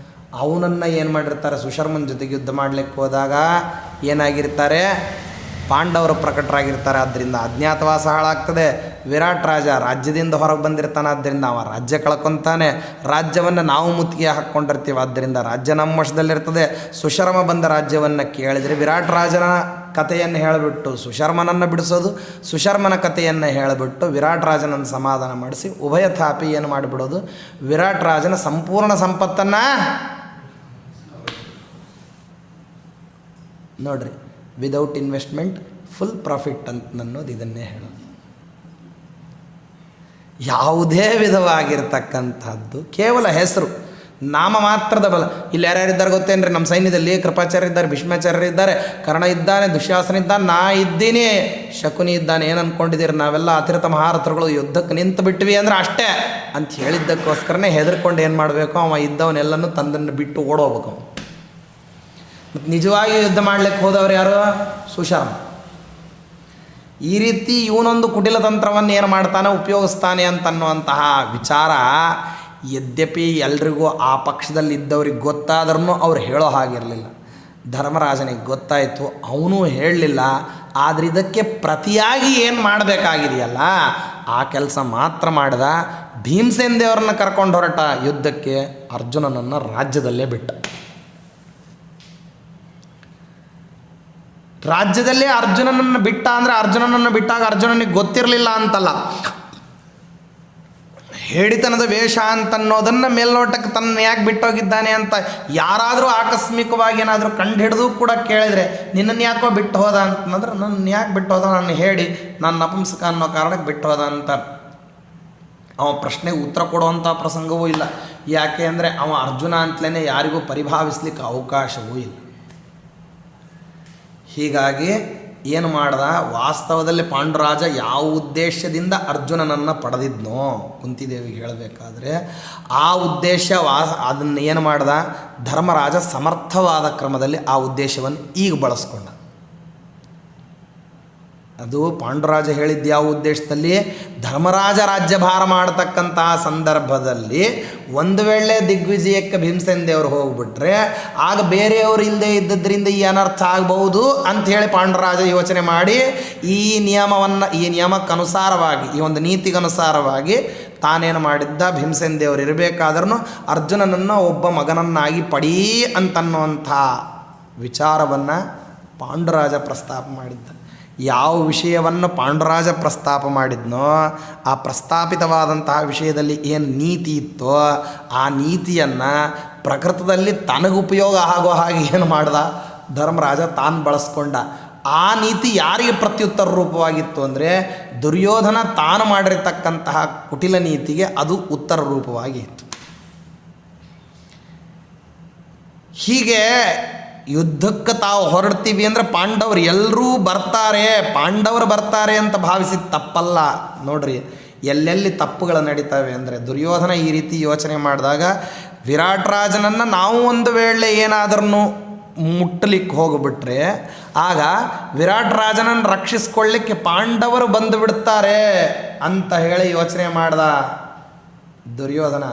ಅವನನ್ನು ಏನು ಮಾಡಿರ್ತಾರೆ, ಸುಶರ್ಮನ ಜೊತೆಗೆ ಯುದ್ಧ ಮಾಡಲಿಕ್ಕೆ ಹೋದಾಗ ಏನಾಗಿರ್ತಾರೆ, ಪಾಂಡವರು ಪ್ರಕಟರಾಗಿರ್ತಾರೆ. ಆದ್ದರಿಂದ ಅಜ್ಞಾತವಾಸ ಹಾಳಾಗ್ತದೆ. ವಿರಾಟ್ ರಾಜ ರಾಜ್ಯದಿಂದ ಹೊರಗೆ ಬಂದಿರ್ತಾನೆ, ಆದ್ದರಿಂದ ಅವ ರಾಜ್ಯ ಕಳ್ಕೊತಾನೆ. ರಾಜ್ಯವನ್ನು ನಾವು ಮುತ್ತಿಗೆ ಹಾಕ್ಕೊಂಡಿರ್ತೀವಿ, ಆದ್ದರಿಂದ ರಾಜ್ಯ ನಮ್ಮ ವಶದಲ್ಲಿರ್ತದೆ. ಸುಶರ್ಮ ಬಂದ ರಾಜ್ಯವನ್ನು ಕೇಳಿದರೆ ವಿರಾಟ್ ರಾಜನ ಕಥೆಯನ್ನು ಹೇಳಿಬಿಟ್ಟು ಸುಶರ್ಮನನ್ನು ಬಿಡಿಸೋದು, ಸುಶರ್ಮನ ಕಥೆಯನ್ನು ಹೇಳಿಬಿಟ್ಟು ವಿರಾಟ್ ರಾಜನನ್ನು ಸಮಾಧಾನ ಮಾಡಿಸಿ ಉಭಯ ಥಾಪಿ ಏನು ಮಾಡಿಬಿಡೋದು, ವಿರಾಟ್ ರಾಜನ ಸಂಪೂರ್ಣ ಸಂಪತ್ತನ್ನು ನೋಡ್ರಿ, ವಿದೌಟ್ ಇನ್ವೆಸ್ಟ್ಮೆಂಟ್ ಫುಲ್ ಪ್ರಾಫಿಟ್ ಅಂತ ಅನ್ನೋದು ಇದನ್ನೇ ಹೇಳೋದು. ಯಾವುದೇ ವಿಧವಾಗಿರ್ತಕ್ಕಂಥದ್ದು ಕೇವಲ ಹೆಸರು. ನಾಮ ಮಾತ್ರದ ಬಲ. ಇಲ್ಲಿ ಯಾರ್ಯಾರಿದ್ದಾರೆ ಗೊತ್ತೇನ್ರಿ? ನಮ್ಮ ಸೈನ್ಯದಲ್ಲಿ ಕೃಪಾಚಾರ್ಯ ಇದ್ದಾರೆ, ಭೀಷ್ಮಾಚಾರ್ಯರು ಇದ್ದಾರೆ, ಕರ್ಣ ಇದ್ದಾನೆ, ದುಶ್ಯಾಸನ ಇದ್ದಾನೆ, ನಾ ಇದ್ದೀನಿ, ಶಕುನಿ ಇದ್ದಾನೆ. ಏನು ಅಂದ್ಕೊಂಡಿದ್ದೀರಿ? ನಾವೆಲ್ಲ ಅತಿರಥ ಮಹಾರಥರುಗಳು ಯುದ್ಧಕ್ಕೆ ನಿಂತು ಬಿಟ್ವಿ ಅಂದರೆ ಅಷ್ಟೇ ಅಂತ ಹೇಳಿದ್ದಕ್ಕೋಸ್ಕರನೇ ಹೆದರ್ಕೊಂಡು ಏನು ಮಾಡಬೇಕು, ಅವ ಇದ್ದವನ್ನೆಲ್ಲನೂ ತಂದನ್ನು ಬಿಟ್ಟು ಓಡೋಗ್ಬೇಕು ಅವನು. ಮತ್ತು ನಿಜವಾಗಿ ಯುದ್ಧ ಮಾಡ್ಲಿಕ್ಕೆ ಹೋದವ್ರು ಯಾರು? ಸುಶರ್ಮ. ಈ ರೀತಿ ಇವನೊಂದು ಕುಟಿಲ ತಂತ್ರವನ್ನು ಏನು ಮಾಡ್ತಾನೆ, ಉಪಯೋಗಿಸ್ತಾನೆ ಅಂತನ್ನುವಂತಹ ವಿಚಾರ ಯದ್ಯಪಿ ಎಲ್ರಿಗೂ ಆ ಪಕ್ಷದಲ್ಲಿದ್ದವ್ರಿಗೆ ಗೊತ್ತಾದ್ರೂ ಅವ್ರು ಹೇಳೋ ಹಾಗಿರಲಿಲ್ಲ. ಧರ್ಮರಾಜನಿಗೆ ಗೊತ್ತಾಯಿತು, ಅವನು ಹೇಳಲಿಲ್ಲ. ಆದರೆ ಇದಕ್ಕೆ ಪ್ರತಿಯಾಗಿ ಏನು ಮಾಡಬೇಕಾಗಿದೆಯಲ್ಲ ಆ ಕೆಲಸ ಮಾತ್ರ ಮಾಡಿದ. ಭೀಮಸೇನ ದೇವರನ್ನ ಕರ್ಕೊಂಡು ಹೊರಟ ಯುದ್ಧಕ್ಕೆ, ಅರ್ಜುನನನ್ನು ರಾಜ್ಯದಲ್ಲೇ ಬಿಟ್ಟ. ರಾಜ್ಯದಲ್ಲೇ ಅರ್ಜುನನನ್ನು ಬಿಟ್ಟ ಅಂದರೆ ಅರ್ಜುನನನ್ನು ಬಿಟ್ಟಾಗ ಅರ್ಜುನನಿಗೆ ಗೊತ್ತಿರಲಿಲ್ಲ ಅಂತಲ್ಲ, ಹೇಳಿತನದ ವೇಷ ಅಂತನ್ನೋದನ್ನು ಮೇಲ್ನೋಟಕ್ಕೆ ತನ್ನ ಯಾಕೆ ಬಿಟ್ಟೋಗಿದ್ದಾನೆ ಅಂತ ಯಾರಾದರೂ ಆಕಸ್ಮಿಕವಾಗಿ ಏನಾದರೂ ಕಂಡು ಹಿಡಿದು ಕೂಡ ಕೇಳಿದರೆ ನಿನ್ನನ್ನು ಯಾಕೋ ಬಿಟ್ಟು ಹೋದ ಅಂತಂದ್ರೆ, ನನ್ನ ಯಾಕೆ ಬಿಟ್ಟು ಹೋದ, ನಾನು ಹೇಳಿ ನನ್ನ ನಪುಂಸಕ ಅನ್ನೋ ಕಾರಣಕ್ಕೆ ಬಿಟ್ಟು ಹೋದ ಅಂತ ಅವ ಪ್ರಶ್ನೆಗೆ ಉತ್ತರ ಕೊಡುವಂಥ ಪ್ರಸಂಗವೂ ಇಲ್ಲ. ಯಾಕೆ ಅಂದರೆ ಅವ ಅರ್ಜುನ ಅಂತಲೇ ಯಾರಿಗೂ ಪರಿಭಾವಿಸ್ಲಿಕ್ಕೆ ಅವಕಾಶವೂ ಇಲ್ಲ. ಹೀಗಾಗಿ ಏನು ಮಾಡ್ದ, ವಾಸ್ತವದಲ್ಲಿ ಪಾಂಡುರಾಜ ಯಾವ ಉದ್ದೇಶದಿಂದ ಅರ್ಜುನನನ್ನು ಪಡೆದಿದ್ನೋ ಕುಂತಿದೇವಿಗೆ ಹೇಳಬೇಕಾದ್ರೆ ಆ ಉದ್ದೇಶ ಅದನ್ನು ಏನು ಮಾಡ್ದ, ಧರ್ಮರಾಜ ಸಮರ್ಥವಾದ ಕ್ರಮದಲ್ಲಿ ಆ ಉದ್ದೇಶವನ್ನು ಈಗ ಬಳಸ್ಕೊಂಡ. ಅದು ಪಾಂಡುರಾಜ ಹೇಳಿದ್ದು ಯಾವ ಉದ್ದೇಶದಲ್ಲಿ, ಧರ್ಮರಾಜ ರಾಜ್ಯಭಾರ ಮಾಡತಕ್ಕಂತಹ ಸಂದರ್ಭದಲ್ಲಿ ಒಂದು ವೇಳೆ ದಿಗ್ವಿಜಯಕ್ಕೆ ಭೀಮಸೇನ ದೇವರು ಹೋಗ್ಬಿಟ್ರೆ ಆಗ ಬೇರೆಯವರು ಇಲ್ಲದೆ ಇದ್ದದ್ರಿಂದ ಈ ಅನರ್ಥ ಆಗ್ಬೋದು ಅಂಥೇಳಿ ಪಾಂಡುರಾಜ ಯೋಚನೆ ಮಾಡಿ ಈ ನಿಯಮಕ್ಕನುಸಾರವಾಗಿ, ಈ ಒಂದು ನೀತಿಗನುಸಾರವಾಗಿ ತಾನೇನು ಮಾಡಿದ್ದ, ಭೀಮಸೇನ ದೇವರು ಇರಬೇಕಾದ್ರೂ ಅರ್ಜುನನನ್ನು ಒಬ್ಬ ಮಗನನ್ನಾಗಿ ಪಡೀ ಅಂತನ್ನುವಂಥ ವಿಚಾರವನ್ನು ಪಾಂಡುರಾಜ ಪ್ರಸ್ತಾಪ ಮಾಡಿದ್ದ. ಯಾವ ವಿಷಯವನ್ನು ಪಾಂಡುರಾಜ ಪ್ರಸ್ತಾಪ ಮಾಡಿದ್ನೋ ಆ ಪ್ರಸ್ತಾಪಿತವಾದಂತಹ ವಿಷಯದಲ್ಲಿ ಏನು ನೀತಿ ಇತ್ತೋ ಆ ನೀತಿಯನ್ನು ಪ್ರಕೃತದಲ್ಲಿ ತನಗುಪಯೋಗ ಆಗೋ ಹಾಗೆ ಏನು ಮಾಡ್ದ, ಧರ್ಮರಾಜ ತಾನು ಬಳಸ್ಕೊಂಡ. ಆ ನೀತಿ ಯಾರಿಗೆ ಪ್ರತ್ಯುತ್ತರ ರೂಪವಾಗಿತ್ತು ಅಂದರೆ ದುರ್ಯೋಧನ ತಾನು ಮಾಡಿರತಕ್ಕಂತಹ ಕುಟಿಲ ನೀತಿಗೆ ಅದು ಉತ್ತರ ರೂಪವಾಗಿತ್ತು. ಹೀಗೆ ಯುದ್ಧಕ್ಕೆ ತಾವು ಹೊರಡ್ತೀವಿ ಅಂದರೆ ಪಾಂಡವರು ಎಲ್ಲರೂ ಪಾಂಡವರು ಬರ್ತಾರೆ ಅಂತ ಭಾವಿಸಿದ ತಪ್ಪಲ್ಲ. ನೋಡ್ರಿ ಎಲ್ಲೆಲ್ಲಿ ತಪ್ಪುಗಳು ನಡೀತವೆ ಅಂದರೆ ದುರ್ಯೋಧನ ಈ ರೀತಿ ಯೋಚನೆ ಮಾಡಿದಾಗ ವಿರಾಟ್ ರಾಜನನ್ನು ನಾವು ಒಂದು ವೇಳೆ ಏನಾದ್ರೂ ಮುಟ್ಟಲಿಕ್ಕೆ ಹೋಗಿಬಿಟ್ರೆ ಆಗ ವಿರಾಟ್ ರಾಜನನ್ನು ರಕ್ಷಿಸ್ಕೊಳ್ಳಿಕ್ಕೆ ಪಾಂಡವರು ಬಂದು ಬಿಡ್ತಾರೆ ಅಂತ ಹೇಳಿ ಯೋಚನೆ ಮಾಡ್ದ ದುರ್ಯೋಧನ.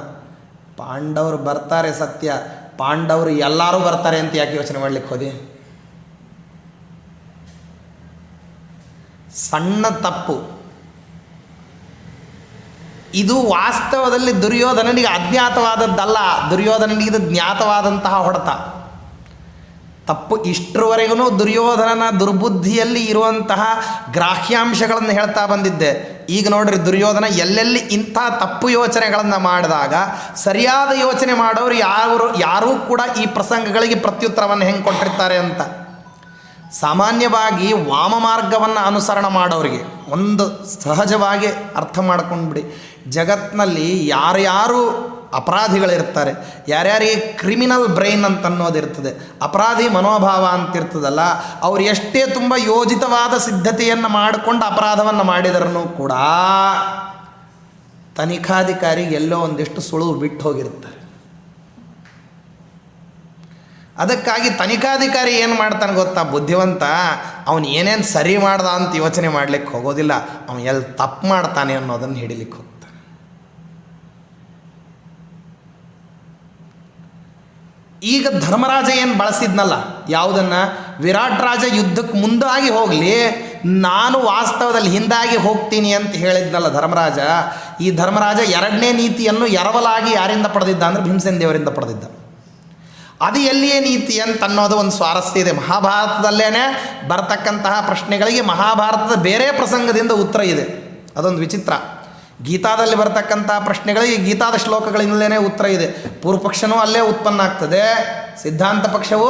ಪಾಂಡವರು ಬರ್ತಾರೆ ಸತ್ಯ, ಪಾಂಡವರು ಎಲ್ಲರೂ ಬರ್ತಾರೆ ಅಂತ ಯಾಕೆ ಯೋಚನೆ ಮಾಡ್ಲಿಕ್ಕೆ ಹೋದಿ? ಸಣ್ಣ ತಪ್ಪು ಇದು. ವಾಸ್ತವದಲ್ಲಿ ದುರ್ಯೋಧನನಿಗೆ ಅಜ್ಞಾತವಾದದ್ದಲ್ಲ, ದುರ್ಯೋಧನನಿಗೆ ಇದು ಜ್ಞಾತವಾದಂತಹ ಹೊಡೆತ. ತಪ್ಪು ಇಷ್ಟರವರೆಗೂ ದುರ್ಯೋಧನನ ದುರ್ಬುದ್ಧಿಯಲ್ಲಿ ಇರುವಂತಹ ಗ್ರಾಹ್ಯಾಂಶಗಳನ್ನು ಹೇಳ್ತಾ ಬಂದಿದ್ದೆ. ಈಗ ನೋಡ್ರಿ ದುರ್ಯೋಧನ ಎಲ್ಲೆಲ್ಲಿ ಇಂಥ ತಪ್ಪು ಯೋಚನೆಗಳನ್ನು ಮಾಡಿದಾಗ ಸರಿಯಾದ ಯೋಚನೆ ಮಾಡೋರು ಯಾರೂ ಕೂಡ ಈ ಪ್ರಸಂಗಗಳಿಗೆ ಪ್ರತ್ಯುತ್ತರವನ್ನು ಹೆಂಗೆ ಕೊಟ್ಟಿರ್ತಾರೆ ಅಂತ. ಸಾಮಾನ್ಯವಾಗಿ ವಾಮ ಮಾರ್ಗವನ್ನು ಅನುಸರಣ ಮಾಡೋರಿಗೆ ಒಂದು ಸಹಜವಾಗಿ ಅರ್ಥ ಮಾಡ್ಕೊಂಡ್ಬಿಡಿ, ಜಗತ್ತಿನಲ್ಲಿ ಯಾರ್ಯಾರು ಅಪರಾಧಿಗಳಿರ್ತಾರೆ, ಯಾರ್ಯಾರಿಗೆ ಕ್ರಿಮಿನಲ್ ಬ್ರೈನ್ ಅಂತ ಅನ್ನೋದಿರ್ತದೆ, ಅಪರಾಧಿ ಮನೋಭಾವ ಅಂತಿರ್ತದಲ್ಲ, ಅವ್ರು ಎಷ್ಟೇ ತುಂಬ ಯೋಜಿತವಾದ ಸಿದ್ಧತೆಯನ್ನು ಮಾಡಿಕೊಂಡು ಅಪರಾಧವನ್ನು ಮಾಡಿದರೂ ಕೂಡ ತನಿಖಾಧಿಕಾರಿಗೆ ಎಲ್ಲೋ ಒಂದಿಷ್ಟು ಸುಳುವು ಬಿಟ್ಟು ಹೋಗಿರ್ತಾರೆ. ಅದಕ್ಕಾಗಿ ತನಿಖಾಧಿಕಾರಿ ಏನು ಮಾಡ್ತಾನೆ ಗೊತ್ತಾ, ಬುದ್ಧಿವಂತ, ಅವನು ಏನೇನು ಸರಿ ಮಾಡ್ದ ಅಂತ ಯೋಚನೆ ಮಾಡಲಿಕ್ಕೆ ಹೋಗೋದಿಲ್ಲ, ಅವನು ಎಲ್ಲಿ ತಪ್ಪು ಮಾಡ್ತಾನೆ ಅನ್ನೋದನ್ನು ಹಿಡಿಲಿಕ್ಕೆ ಹೋಗ್ತಾನೆ. ಈಗ ಧರ್ಮರಾಜ ಏನು ಬಳಸಿದ್ನಲ್ಲ ಯಾವುದನ್ನು, ವಿರಾಟ್ ರಾಜ ಯುದ್ಧಕ್ಕೆ ಮುಂದಾಗಿ ಹೋಗಲಿ, ನಾನು ವಾಸ್ತವದಲ್ಲಿ ಹಿಂದಾಗಿ ಹೋಗ್ತೀನಿ ಅಂತ ಹೇಳಿದ್ನಲ್ಲ ಧರ್ಮರಾಜ. ಈ ಧರ್ಮರಾಜ ಎರಡನೇ ನೀತಿಯನ್ನು ಎರವಲಾಗಿ ಯಾರಿಂದ ಪಡೆದಿದ್ದ ಅಂದರೆ ಭೀಮಸೇನ ದೇವರಿಂದ ಪಡೆದಿದ್ದ. ಅದು ಎಲ್ಲಿಯೇ ನೀತಿ ಅಂತ ಅನ್ನೋದು ಒಂದು ಸ್ವಾರಸ್ಯ ಇದೆ. ಮಹಾಭಾರತದಲ್ಲೇ ಬರತಕ್ಕಂತಹ ಪ್ರಶ್ನೆಗಳಿಗೆ ಮಹಾಭಾರತದ ಬೇರೆ ಪ್ರಸಂಗದಿಂದ ಉತ್ತರ ಇದೆ. ಅದೊಂದು ವಿಚಿತ್ರ. ಗೀತಾದಲ್ಲಿ ಬರತಕ್ಕಂಥ ಪ್ರಶ್ನೆಗಳಿಗೆ ಗೀತಾದ ಶ್ಲೋಕಗಳಿಂದಲೇ ಉತ್ತರ ಇದೆ. ಪೂರ್ವ ಪಕ್ಷವೂ ಅಲ್ಲೇ ಉತ್ಪನ್ನ ಆಗ್ತದೆ, ಸಿದ್ಧಾಂತ ಪಕ್ಷವೂ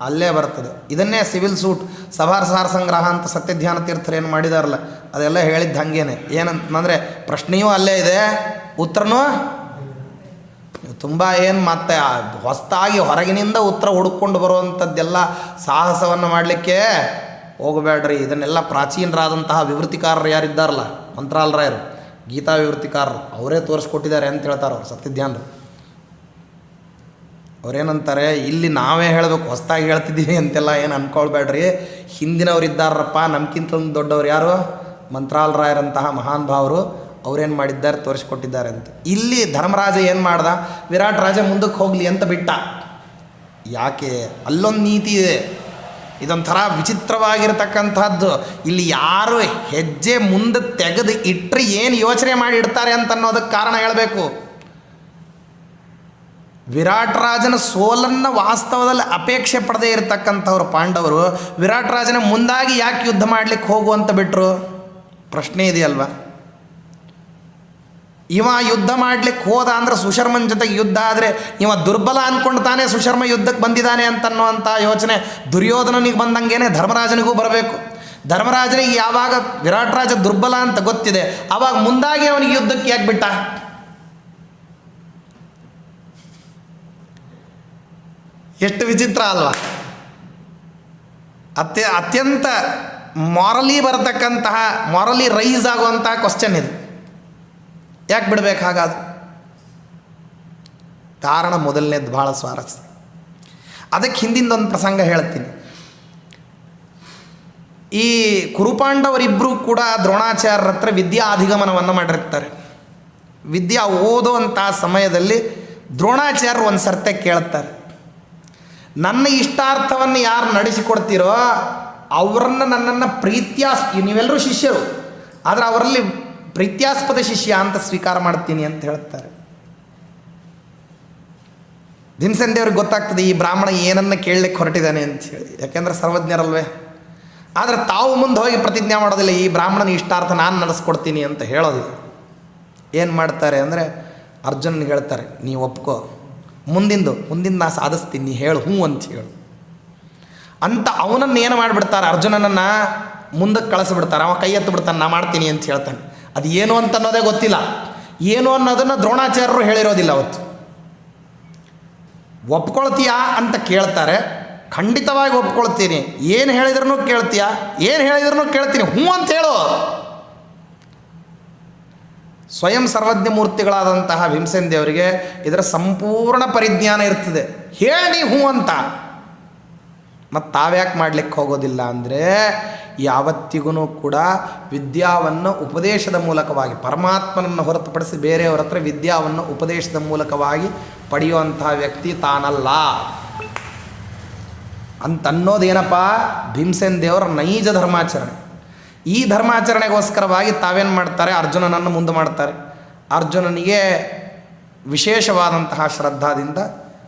ಅಲ್ಲೇ ಬರ್ತದೆ. ಇದನ್ನೇ ಸಿವಿಲ್ ಸೂಟ್ ಸಭಾರಸಾರ ಸಂಗ್ರಹ ಅಂತ ಸತ್ಯಧ್ಯಾನ ತೀರ್ಥರು ಏನು ಮಾಡಿದಾರಲ್ಲ ಅದೆಲ್ಲ ಹೇಳಿದ್ದು ಹಾಗೇನೆ. ಏನಂತಂದರೆ ಪ್ರಶ್ನೆಯೂ ಅಲ್ಲೇ ಇದೆ, ಉತ್ತರನೂ ತುಂಬ ಏನು ಮತ್ತೆ ಹೊಸದಾಗಿ ಹೊರಗಿನಿಂದ ಉತ್ತರ ಹುಡುಕೊಂಡು ಬರುವಂಥದ್ದೆಲ್ಲ ಸಾಹಸವನ್ನು ಮಾಡಲಿಕ್ಕೆ ಹೋಗಬೇಡ್ರಿ. ಇದನ್ನೆಲ್ಲ ಪ್ರಾಚೀನರಾದಂತಹ ವಿವೃತ್ತಿಕಾರರು ಯಾರಿದ್ದಾರಲ್ಲ, ಮಂತ್ರಾಲರಾಯರು, ಗೀತಾ ವಿವೃತ್ತಿಕಾರರು, ಅವರೇ ತೋರಿಸ್ಕೊಟ್ಟಿದ್ದಾರೆ ಅಂತ ಹೇಳ್ತಾರೆ ಅವ್ರು ಸತ್ಯಧ್ಯಾನರು. ಅವರೇನಂತಾರೆ, ಇಲ್ಲಿ ನಾವೇ ಹೇಳಬೇಕು, ಹೊಸದಾಗಿ ಹೇಳ್ತಿದ್ದೀವಿ ಅಂತೆಲ್ಲ ಏನು ಅಂದ್ಕೊಳ್ಬೇಡ್ರಿ. ಹಿಂದಿನವ್ರು ಇದ್ದಾರಪ್ಪ, ನಮ್ಗಿಂತ ದೊಡ್ಡವ್ರು ಯಾರು, ಮಂತ್ರಾಲರಾಯರಂತಹ ಮಹಾನ್ ಭಾವರು, ಅವ್ರೇನು ಮಾಡಿದ್ದಾರೆ ತೋರಿಸ್ಕೊಟ್ಟಿದ್ದಾರೆ ಅಂತ. ಇಲ್ಲಿ ಧರ್ಮರಾಜ ಏನು ಮಾಡ್ದ, ವಿರಾಟ್ ರಾಜ ಮುಂದಕ್ಕೆ ಹೋಗಲಿ ಅಂತ ಬಿಟ್ಟ. ಯಾಕೆ, ಅಲ್ಲೊಂದು ನೀತಿ ಇದೆ, ಇದೊಂಥರ ವಿಚಿತ್ರವಾಗಿರ್ತಕ್ಕಂಥದ್ದು. ಇಲ್ಲಿ ಯಾರು ಹೆಜ್ಜೆ ಮುಂದೆ ತೆಗೆದು ಇಟ್ಟರೆ ಏನು ಯೋಚನೆ ಮಾಡಿ ಇಡ್ತಾರೆ ಅಂತ ಅನ್ನೋದಕ್ಕೆ ಕಾರಣ ಹೇಳಬೇಕು. ವಿರಾಟ್ ರಾಜನ ಸೋಲನ್ನು ವಾಸ್ತವದಲ್ಲಿ ಅಪೇಕ್ಷೆ ಪಡದೇ ಇರತಕ್ಕಂಥವ್ರು ಪಾಂಡವರು ವಿರಾಟ್ ರಾಜನ ಮುಂದಾಗಿ ಯಾಕೆ ಯುದ್ಧ ಮಾಡಲಿಕ್ಕೆ ಹೋಗು ಅಂತ ಬಿಟ್ಟರು, ಪ್ರಶ್ನೆ ಇದೆಯಲ್ವ. ಇವ ಯುದ್ಧ ಮಾಡ್ಲಿಕ್ಕೆ ಹೋದ ಅಂದರೆ ಸುಶರ್ಮನ ಜೊತೆಗೆ ಯುದ್ಧ ಆದರೆ ಇವ ದುರ್ಬಲ ಅಂದ್ಕೊಂಡು ತಾನೇ ಸುಶರ್ಮ ಯುದ್ಧಕ್ಕೆ ಬಂದಿದ್ದಾನೆ ಅಂತನ್ನುವಂಥ ಯೋಚನೆ ದುರ್ಯೋಧನನಿಗೆ ಬಂದಂಗೆ ಧರ್ಮರಾಜನಿಗೂ ಬರಬೇಕು. ಧರ್ಮರಾಜನಿಗೆ ಯಾವಾಗ ವಿರಾಟ್ ರಾಜ ದುರ್ಬಲ ಅಂತ ಗೊತ್ತಿದೆ, ಆವಾಗ ಮುಂದಾಗಿ ಅವನಿಗೆ ಯುದ್ಧಕ್ಕೆ ಯಾಕೆ ಬಿಟ್ಟ? ಎಷ್ಟು ವಿಚಿತ್ರ ಅಲ್ವಾ. ಅತ್ಯಂತ ಮಾರಲಿ ಬರತಕ್ಕಂತಹ, ಮಾರಲಿ ರೈಸ್ ಆಗುವಂತಹ ಕ್ವಶನ್ ಇದು. ಯಾಕೆ ಬಿಡಬೇಕು ಹಾಗಾದ್ರೆ? ಕಾರಣ ಮೊದಲನೇದು ಭಾಳ ಸ್ವಾರಸ್ಯ. ಅದಕ್ಕೆ ಹಿಂದಿಂದೊಂದು ಪ್ರಸಂಗ ಹೇಳ್ತೀನಿ. ಈ ಕುರುಪಾಂಡವರಿಬ್ಬರೂ ಕೂಡ ದ್ರೋಣಾಚಾರ್ಯರ ಹತ್ರ ವಿದ್ಯಾ ಅಧಿಗಮನವನ್ನು ಮಾಡಿರ್ತಾರೆ. ವಿದ್ಯಾ ಓದುವಂಥ ಸಮಯದಲ್ಲಿ ದ್ರೋಣಾಚಾರ್ಯರು ಒಂದು ಸರ್ತೆ ಕೇಳ್ತಾರೆ, ನನ್ನ ಇಷ್ಟಾರ್ಥವನ್ನು ಯಾರು ನಡೆಸಿಕೊಡ್ತೀರೋ ಅವರನ್ನು ನನ್ನನ್ನು ನೀವೆಲ್ಲರೂ ಶಿಷ್ಯರು, ಆದರೆ ಅವರಲ್ಲಿ ಪ್ರೀತ್ಯಾಸ್ಪದ ಶಿಷ್ಯ ಅಂತ ಸ್ವೀಕಾರ ಮಾಡ್ತೀನಿ ಅಂತ ಹೇಳ್ತಾರೆ. ಭೀಮಸೇನ ದೇವ್ರಿಗೆ ಗೊತ್ತಾಗ್ತದೆ ಈ ಬ್ರಾಹ್ಮಣ ಏನನ್ನು ಕೇಳಲಿಕ್ಕೆ ಹೊರಟಿದ್ದಾನೆ ಅಂತ ಹೇಳಿ, ಯಾಕೆಂದರೆ ಸರ್ವಜ್ಞರಲ್ವೇ. ಆದರೆ ತಾವು ಮುಂದೆ ಹೋಗಿ ಪ್ರತಿಜ್ಞೆ ಮಾಡೋದಿಲ್ಲ, ಈ ಬ್ರಾಹ್ಮಣನ ಇಷ್ಟಾರ್ಥ ನಾನು ನಡೆಸ್ಕೊಡ್ತೀನಿ ಅಂತ ಹೇಳೋದಿಲ್ಲ. ಏನು ಮಾಡ್ತಾರೆ ಅಂದರೆ ಅರ್ಜುನನಿಗೆ ಹೇಳ್ತಾರೆ, ನೀವು ಒಪ್ಕೋ, ಮುಂದಿಂದ ನಾ ಸಾಧಿಸ್ತೀನಿ, ನೀ ಹೇಳು, ಹ್ಞೂ ಅಂತ ಹೇಳು ಅಂತ. ಅವನನ್ನು ಏನು ಮಾಡಿಬಿಡ್ತಾರೆ, ಅರ್ಜುನನನ್ನು ಮುಂದಕ್ಕೆ ಕಳಿಸ್ಬಿಡ್ತಾರೆ. ಅವ ಕೈ ಎತ್ತು ಬಿಡ್ತಾನೆ, ನಾ ಮಾಡ್ತೀನಿ ಅಂತ ಹೇಳ್ತಾನೆ. ಅದು ಏನು ಅಂತ ಅನ್ನೋದೇ ಗೊತ್ತಿಲ್ಲ. ಏನು ಅನ್ನೋದನ್ನು ದ್ರೋಣಾಚಾರ್ಯರು ಹೇಳಿರೋದಿಲ್ಲ ಅವತ್ತು. ಒಪ್ಕೊಳ್ತೀಯಾ ಅಂತ ಕೇಳ್ತಾರೆ, ಖಂಡಿತವಾಗಿ ಒಪ್ಕೊಳ್ತೀನಿ, ಏನು ಹೇಳಿದ್ರೂ ಕೇಳ್ತೀಯಾ, ಏನು ಹೇಳಿದ್ರೂ ಕೇಳ್ತೀನಿ, ಹ್ಞೂ ಅಂತ ಹೇಳು. ಸ್ವಯಂ ಸರ್ವಜ್ಞ ಮೂರ್ತಿಗಳಾದಂತಹ ಭೀಮಸೇನ ದೇವರಿಗೆ ಇದರ ಸಂಪೂರ್ಣ ಪರಿಜ್ಞಾನ ಇರ್ತದೆ. ಹೇಳಿ ಹ್ಞೂ ಅಂತ. ಮತ್ತು ತಾವ್ಯಾಕೆ ಮಾಡಲಿಕ್ಕೆ ಹೋಗೋದಿಲ್ಲ ಅಂದರೆ, ಯಾವತ್ತಿಗೂ ಕೂಡ ವಿದ್ಯಾವನ್ನು ಉಪದೇಶದ ಮೂಲಕವಾಗಿ, ಪರಮಾತ್ಮನನ್ನು ಹೊರತುಪಡಿಸಿ ಬೇರೆಯವರ ಹತ್ರ ವಿದ್ಯಾವನ್ನು ಉಪದೇಶದ ಮೂಲಕವಾಗಿ ಪಡೆಯುವಂತಹ ವ್ಯಕ್ತಿ ತಾನಲ್ಲ ಅಂತನ್ನೋದೇನಪ್ಪ ಭೀಮಸೇನ ದೇವರ ನೈಜ ಧರ್ಮಾಚರಣೆ. ಈ ಧರ್ಮಾಚರಣೆಗೋಸ್ಕರವಾಗಿ ತಾವೇನು ಮಾಡ್ತಾರೆ, ಅರ್ಜುನನನ್ನು ಮುಂದೆ ಮಾಡ್ತಾರೆ. ಅರ್ಜುನನಿಗೆ ವಿಶೇಷವಾದಂತಹ ಶ್ರದ್ಧಾದಿಂದ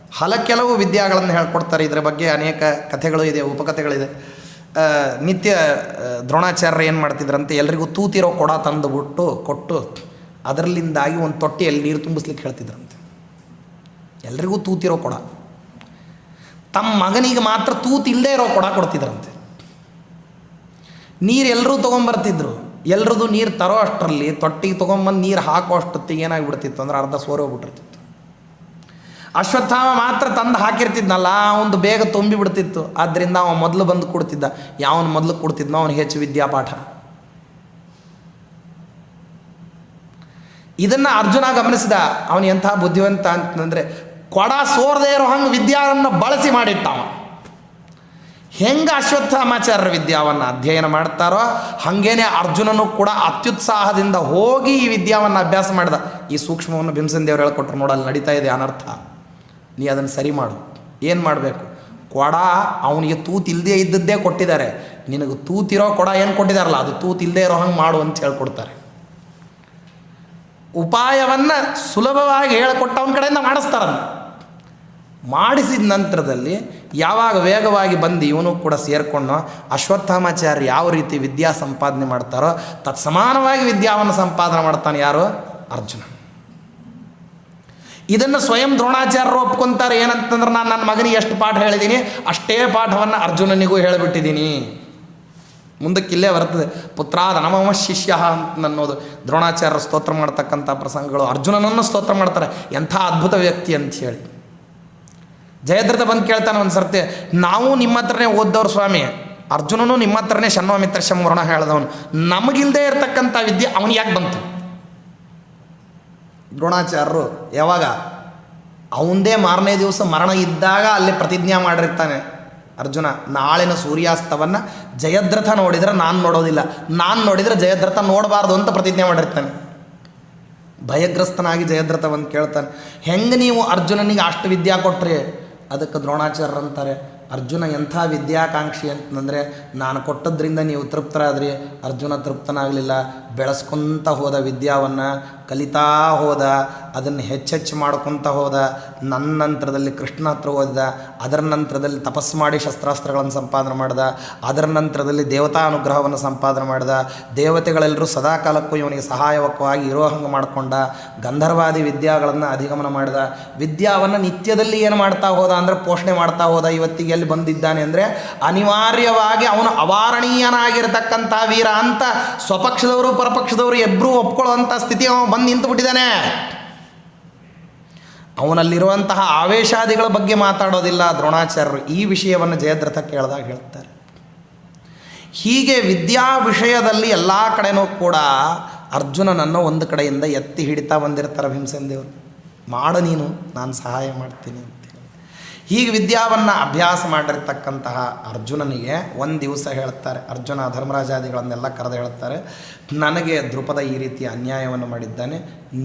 ಕೆಲವು ವಿದ್ಯಾಗಳನ್ನು ಹೇಳ್ಕೊಡ್ತಾರೆ. ಇದರ ಬಗ್ಗೆ ಅನೇಕ ಕಥೆಗಳು ಇದೆ, ಉಪಕಥೆಗಳಿದೆ. ನಿತ್ಯ ದ್ರೋಣಾಚಾರ್ಯರು ಏನು ಮಾಡ್ತಿದ್ರಂತೆ, ಎಲ್ರಿಗೂ ತೂತಿರೋ ಕೊಡ ತಂದುಬಿಟ್ಟು ಕೊಟ್ಟು ಅದರಲ್ಲಿಂದಾಗಿ ಒಂದು ತೊಟ್ಟಿಯಲ್ಲಿ ನೀರು ತುಂಬಿಸ್ಲಿಕ್ಕೆ ಹೇಳ್ತಿದ್ರಂತೆ. ಎಲ್ರಿಗೂ ತೂತಿರೋ ಕೊಡ, ತಮ್ಮ ಮಗನಿಗೆ ಮಾತ್ರ ತೂತಿಲ್ಲದೆ ಇರೋ ಕೊಡ ಕೊಡ್ತಿದ್ರಂತೆ. ನೀರು ಎಲ್ಲರೂ ತೊಗೊಂಬರ್ತಿದ್ರು. ಎಲ್ರದ್ದು ನೀರು ತರೋ ಅಷ್ಟರಲ್ಲಿ ತೊಟ್ಟಿಗೆ ತೊಗೊಂಬಂದು ನೀರು ಹಾಕೋ ಅಷ್ಟೊತ್ತಿಗೆ ಏನಾಗಿಬಿಡ್ತಿತ್ತು ಅಂದ್ರೆ ಅರ್ಧ ಸೋರೋಗ್ಬಿಟ್ಟಿರ್ತಿತ್ತು. ಅಶ್ವತ್ಥಾಮ ಮಾತ್ರ ತಂದು ಹಾಕಿರ್ತಿದ್ನಲ್ಲ, ಅವನು ಬೇಗ ತುಂಬಿ ಬಿಡ್ತಿತ್ತು. ಆದ್ದರಿಂದ ಅವನು ಮೊದಲು ಬಂದು ಕೊಡ್ತಿದ್ದ. ಯಾವನು ಮೊದಲು ಕೊಡ್ತಿದ್ನೋ ಅವನು ಹೆಚ್ಚು ವಿದ್ಯಾಪಾಠ. ಇದನ್ನು ಅರ್ಜುನ ಗಮನಿಸಿದ. ಅವನು ಎಂಥ ಬುದ್ಧಿವಂತ ಅಂತಂದರೆ, ಕೊಡ ಸೋರದೇ ಇರೋ ಹಂಗೆ ವಿದ್ಯಾವನ್ನು ಬಳಸಿ ಮಾಡಿಟ್ಟಾವ. ಹೆಂಗೆ ಅಶ್ವತ್ಥಾಮಾಚಾರ್ಯರ ವಿದ್ಯಾವನ್ನು ಅಧ್ಯಯನ ಮಾಡ್ತಾರೋ ಹಾಗೇನೆ ಅರ್ಜುನನು ಕೂಡ ಅತ್ಯುತ್ಸಾಹದಿಂದ ಹೋಗಿ ಈ ವಿದ್ಯಾವನ್ನು ಅಭ್ಯಾಸ ಮಾಡಿದ. ಈ ಸೂಕ್ಷ್ಮವನ್ನು ಭೀಮಸೇನ ದೇವರು ಹೇಳ್ಕೊಟ್ರು, ನೋಡಲ್ಲಿ ನಡೀತಾ ಇದೆ ಅನರ್ಥ, ನೀ ಅದನ್ನು ಸರಿ ಮಾಡು. ಏನು ಮಾಡಬೇಕು, ಕೊಡ ಅವನಿಗೆ ತೂತಿಲ್ಲದೆ ಇದ್ದದ್ದೇ ಕೊಟ್ಟಿದ್ದಾರೆ, ನಿನಗೆ ತೂತಿರೋ ಕೊಡ ಏನು ಕೊಟ್ಟಿದ್ದಾರಲ್ಲ ಅದು ತೂತಿಲ್ಲದೆ ಇರೋ ಹಂಗೆ ಮಾಡು ಅಂತ ಹೇಳ್ಕೊಡ್ತಾರೆ. ಉಪಾಯವನ್ನು ಸುಲಭವಾಗಿ ಹೇಳಿಕೊಟ್ಟವನ ಕಡೆಯಿಂದ ಮಾಡಿಸ್ತಾರನ್ನು. ಮಾಡಿಸಿದ ನಂತರದಲ್ಲಿ ಯಾವಾಗ ವೇಗವಾಗಿ ಬಂದು ಇವನು ಕೂಡ ಸೇರಿಕೊಂಡು ಅಶ್ವತ್ಥಾಮಾಚಾರ್ಯ ಯಾವ ರೀತಿ ವಿದ್ಯಾ ಸಂಪಾದನೆ ಮಾಡ್ತಾರೋ ತತ್ಸಮಾನವಾಗಿ ವಿದ್ಯಾವನ್ನು ಸಂಪಾದನೆ ಮಾಡ್ತಾನೆ ಯಾರು? ಅರ್ಜುನ. ಇದನ್ನು ಸ್ವಯಂ ದ್ರೋಣಾಚಾರ್ಯರು ಒಪ್ಕೊತಾರೆ. ಏನಂತಂದ್ರೆ, ನಾನು ನನ್ನ ಮಗನಿಗೆ ಎಷ್ಟು ಪಾಠ ಹೇಳಿದ್ದೀನಿ ಅಷ್ಟೇ ಪಾಠವನ್ನು ಅರ್ಜುನನಿಗೂ ಹೇಳಿಬಿಟ್ಟಿದ್ದೀನಿ. ಮುಂದಕ್ಕೆ ಇಲ್ಲೇ ಬರ್ತದೆ. ಪುತ್ರಾದ ನಮಮ ಶಿಷ್ಯ ಅಂತ ಅನ್ನೋದು ದ್ರೋಣಾಚಾರ್ಯರು ಸ್ತೋತ್ರ ಮಾಡ್ತಕ್ಕಂಥ ಪ್ರಸಂಗಗಳು. ಅರ್ಜುನನನ್ನು ಸ್ತೋತ್ರ ಮಾಡ್ತಾರೆ, ಎಂಥ ಅದ್ಭುತ ವ್ಯಕ್ತಿ ಅಂತ ಹೇಳಿ. ಜಯದ್ರಥ ಬಂದು ಕೇಳ್ತಾನೆ ಒಂದು ಸರ್ತಿ, ನಾವು ನಿಮ್ಮ ಹತ್ರನೇ ಓದ್ದವ್ರು ಸ್ವಾಮಿ, ಅರ್ಜುನನು ನಿಮ್ಮ ಹತ್ರನೇ ಶನ್ವಮಿತ್ರ ಶಂವರ್ಣ ಹೇಳಿದವನು, ನಮಗಿಲ್ಲದೆ ಇರತಕ್ಕಂಥ ವಿದ್ಯೆ ಅವನಿಗೆ ಯಾಕೆ ಬಂತು? ದ್ರೋಣಾಚಾರ್ಯರು ಯಾವಾಗ ಅವಂದೇ ಮಾರನೇ ದಿವಸ ಮರಣ ಇದ್ದಾಗ ಅಲ್ಲಿ ಪ್ರತಿಜ್ಞೆ ಮಾಡಿರ್ತಾನೆ ಅರ್ಜುನ, ನಾಳಿನ ಸೂರ್ಯಾಸ್ತವನ್ನು ಜಯದ್ರಥ ನೋಡಿದರೆ ನಾನು ನೋಡೋದಿಲ್ಲ, ನಾನು ನೋಡಿದರೆ ಜಯದ್ರಥ ನೋಡಬಾರ್ದು ಅಂತ ಪ್ರತಿಜ್ಞೆ ಮಾಡಿರ್ತಾನೆ. ಭಯಗ್ರಸ್ತನಾಗಿ ಜಯದ್ರಥ ಬಂದು ಕೇಳ್ತಾನೆ, ಹೆಂಗೆ ನೀವು ಅರ್ಜುನನಿಗೆ ಅಷ್ಟು ವಿದ್ಯಾ ಕೊಟ್ರಿ? ಅದಕ್ಕೆ ದ್ರೋಣಾಚಾರ್ಯರು ಅಂತಾರೆ, ಅರ್ಜುನ ಎಂಥ ವಿದ್ಯಾಕಾಂಕ್ಷಿ ಅಂತಂದರೆ, ನಾನು ಕೊಟ್ಟದ್ರಿಂದ ನೀವು ತೃಪ್ತರಾದ್ರಿ, ಅರ್ಜುನ ತೃಪ್ತನಾಗಲಿಲ್ಲ, ಬೆಳೆಸ್ಕೊತ ಹೋದ ವಿದ್ಯಾವನ್ನು, ಕಲಿತಾ ಹೋದ, ಅದನ್ನು ಹೆಚ್ಚೆಚ್ಚು ಮಾಡ್ಕೊತ ಹೋದ. ನನ್ನ ನಂತರದಲ್ಲಿ ಕೃಷ್ಣ ಹತ್ರ ಓದಿದ, ಅದರ ನಂತರದಲ್ಲಿ ತಪಸ್ಸು ಮಾಡಿ ಶಸ್ತ್ರಾಸ್ತ್ರಗಳನ್ನು ಸಂಪಾದನೆ ಮಾಡಿದ, ಅದರ ನಂತರದಲ್ಲಿ ದೇವತಾ ಅನುಗ್ರಹವನ್ನು ಸಂಪಾದನೆ ಮಾಡಿದ, ದೇವತೆಗಳೆಲ್ಲರೂ ಸದಾಕಾಲಕ್ಕೂ ಇವನಿಗೆ ಸಹಾಯಕವಾಗಿ ಇರೋ ಹಂಗೆ ಮಾಡಿಕೊಂಡ, ಗಂಧರ್ವಾದಿ ವಿದ್ಯಾಗಳನ್ನು ಅಧಿಗಮನ ಮಾಡಿದ, ವಿದ್ಯಾವನ್ನು ನಿತ್ಯದಲ್ಲಿ ಏನು ಮಾಡ್ತಾ ಹೋದ ಅಂದರೆ ಪೋಷಣೆ ಮಾಡ್ತಾ ಹೋದ. ಇವತ್ತಿಗೆ ಎಲ್ಲಿ ಬಂದಿದ್ದಾನೆ ಅಂದರೆ ಅನಿವಾರ್ಯವಾಗಿ ಅವನು ಅವಾರಣೀಯನಾಗಿರ್ತಕ್ಕಂಥ ವೀರ ಅಂತ ಸ್ವಪಕ್ಷದವರು ಪರಪಕ್ಷದವರು ಇಬ್ಬರೂ ಒಪ್ಕೊಳ್ಳುವಂಥ ಸ್ಥಿತಿ ಅವನು ಬಂದು ನಿಂತುಬಿಟ್ಟಿದ್ದಾನೆ. ಅವನಲ್ಲಿರುವಂತಹ ಆವೇಶಾದಿಗಳ ಬಗ್ಗೆ ಮಾತಾಡೋದಿಲ್ಲ ದ್ರೋಣಾಚಾರ್ಯರು. ಈ ವಿಷಯವನ್ನು ಜಯದ್ರಥ ಕೇಳಿದಾಗ ಹೇಳ್ತಾರೆ. ಹೀಗೆ ವಿದ್ಯಾ ವಿಷಯದಲ್ಲಿ ಎಲ್ಲ ಕಡೆನೂ ಕೂಡ ಅರ್ಜುನನನ್ನು ಒಂದು ಕಡೆಯಿಂದ ಎತ್ತಿ ಹಿಡಿತಾ ಬಂದಿರ್ತಾರೆ ಭೀಮಸೇನ ದೇವರು. ಮಾಡು ನೀನು, ನಾನು ಸಹಾಯ ಮಾಡ್ತೀನಿ ಅಂತೇಳಿ. ಹೀಗೆ ವಿದ್ಯಾವನ್ನು ಅಭ್ಯಾಸ ಮಾಡಿರ್ತಕ್ಕಂತಹ ಅರ್ಜುನನಿಗೆ ಒಂದು ದಿವಸ ಹೇಳ್ತಾರೆ, ಅರ್ಜುನ ಧರ್ಮರಾಜಾದಿಗಳನ್ನೆಲ್ಲ ಕರೆದು ಹೇಳ್ತಾರೆ, ನನಗೆ ದ್ರುಪದ ಈ ರೀತಿ ಅನ್ಯಾಯವನ್ನು ಮಾಡಿದ್ದಾನೆ,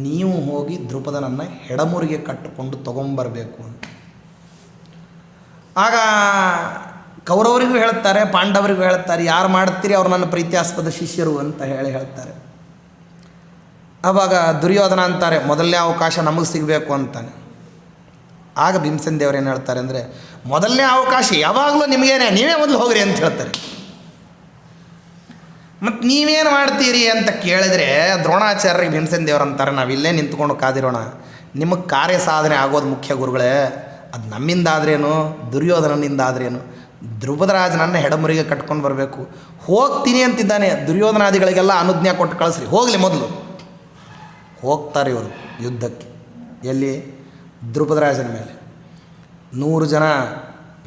ನೀವು ಹೋಗಿ ದ್ರುಪದನನ್ನು ಹೆಡಮುರಿಗೆ ಕಟ್ಟಿಕೊಂಡು ತೊಗೊಂಬರಬೇಕು ಅಂತ. ಆಗ ಕೌರವರಿಗೂ ಹೇಳ್ತಾರೆ, ಪಾಂಡವರಿಗೂ ಹೇಳ್ತಾರೆ, ಯಾರು ಮಾಡ್ತೀರಿ ಅವ್ರು ನನ್ನ ಪ್ರೀತ್ಯಾಸ್ಪದ ಶಿಷ್ಯರು ಅಂತ ಹೇಳ್ತಾರೆ. ಆವಾಗ ದುರ್ಯೋಧನ ಅಂತಾರೆ, ಮೊದಲನೇ ಅವಕಾಶ ನಮಗೆ ಸಿಗಬೇಕು ಅಂತಾನೆ. ಆಗ ಭೀಮಸೇನ ದೇವರು ಏನು ಹೇಳ್ತಾರೆ ಅಂದರೆ, ಮೊದಲನೇ ಅವಕಾಶ ಯಾವಾಗಲೂ ನಿಮಗೇನೆ, ನೀವೇ ಮೊದಲು ಹೋಗ್ರಿ ಅಂತ ಹೇಳ್ತಾರೆ. ಮತ್ತು ನೀವೇನು ಮಾಡ್ತೀರಿ ಅಂತ ಕೇಳಿದರೆ ದ್ರೋಣಾಚಾರ್ಯರಿಗೆ ಭೀಮಸೇನ ದೇವರು ಅಂತಾರೆ, ನಾವಿಲ್ಲೇ ನಿಂತ್ಕೊಂಡು ಕಾದಿರೋಣ, ನಿಮಗೆ ಕಾರ್ಯ ಸಾಧನೆ ಆಗೋದು ಮುಖ್ಯ ಗುರುಗಳೇ, ಅದು ನಮ್ಮಿಂದಾದ್ರೇನು ದುರ್ಯೋಧನನಿಂದಾದ್ರೇನು, ದ್ರುಪದರಾಜನನ್ನು ಹೆಡಮುರಿಗೆ ಕಟ್ಕೊಂಡು ಬರಬೇಕು. ಹೋಗ್ತೀನಿ ಅಂತಿದ್ದಾನೆ, ದುರ್ಯೋಧನಾದಿಗಳಿಗೆಲ್ಲ ಅನುಜ್ಞೆ ಕೊಟ್ಟು ಕಳಿಸ್ರಿ, ಹೋಗಲಿ ಮೊದಲು. ಹೋಗ್ತಾರೆ ಇವರು ಯುದ್ಧಕ್ಕೆ. ಎಲ್ಲಿ? ದ್ರುಪದರಾಜನ ಮೇಲೆ 100 ಜನ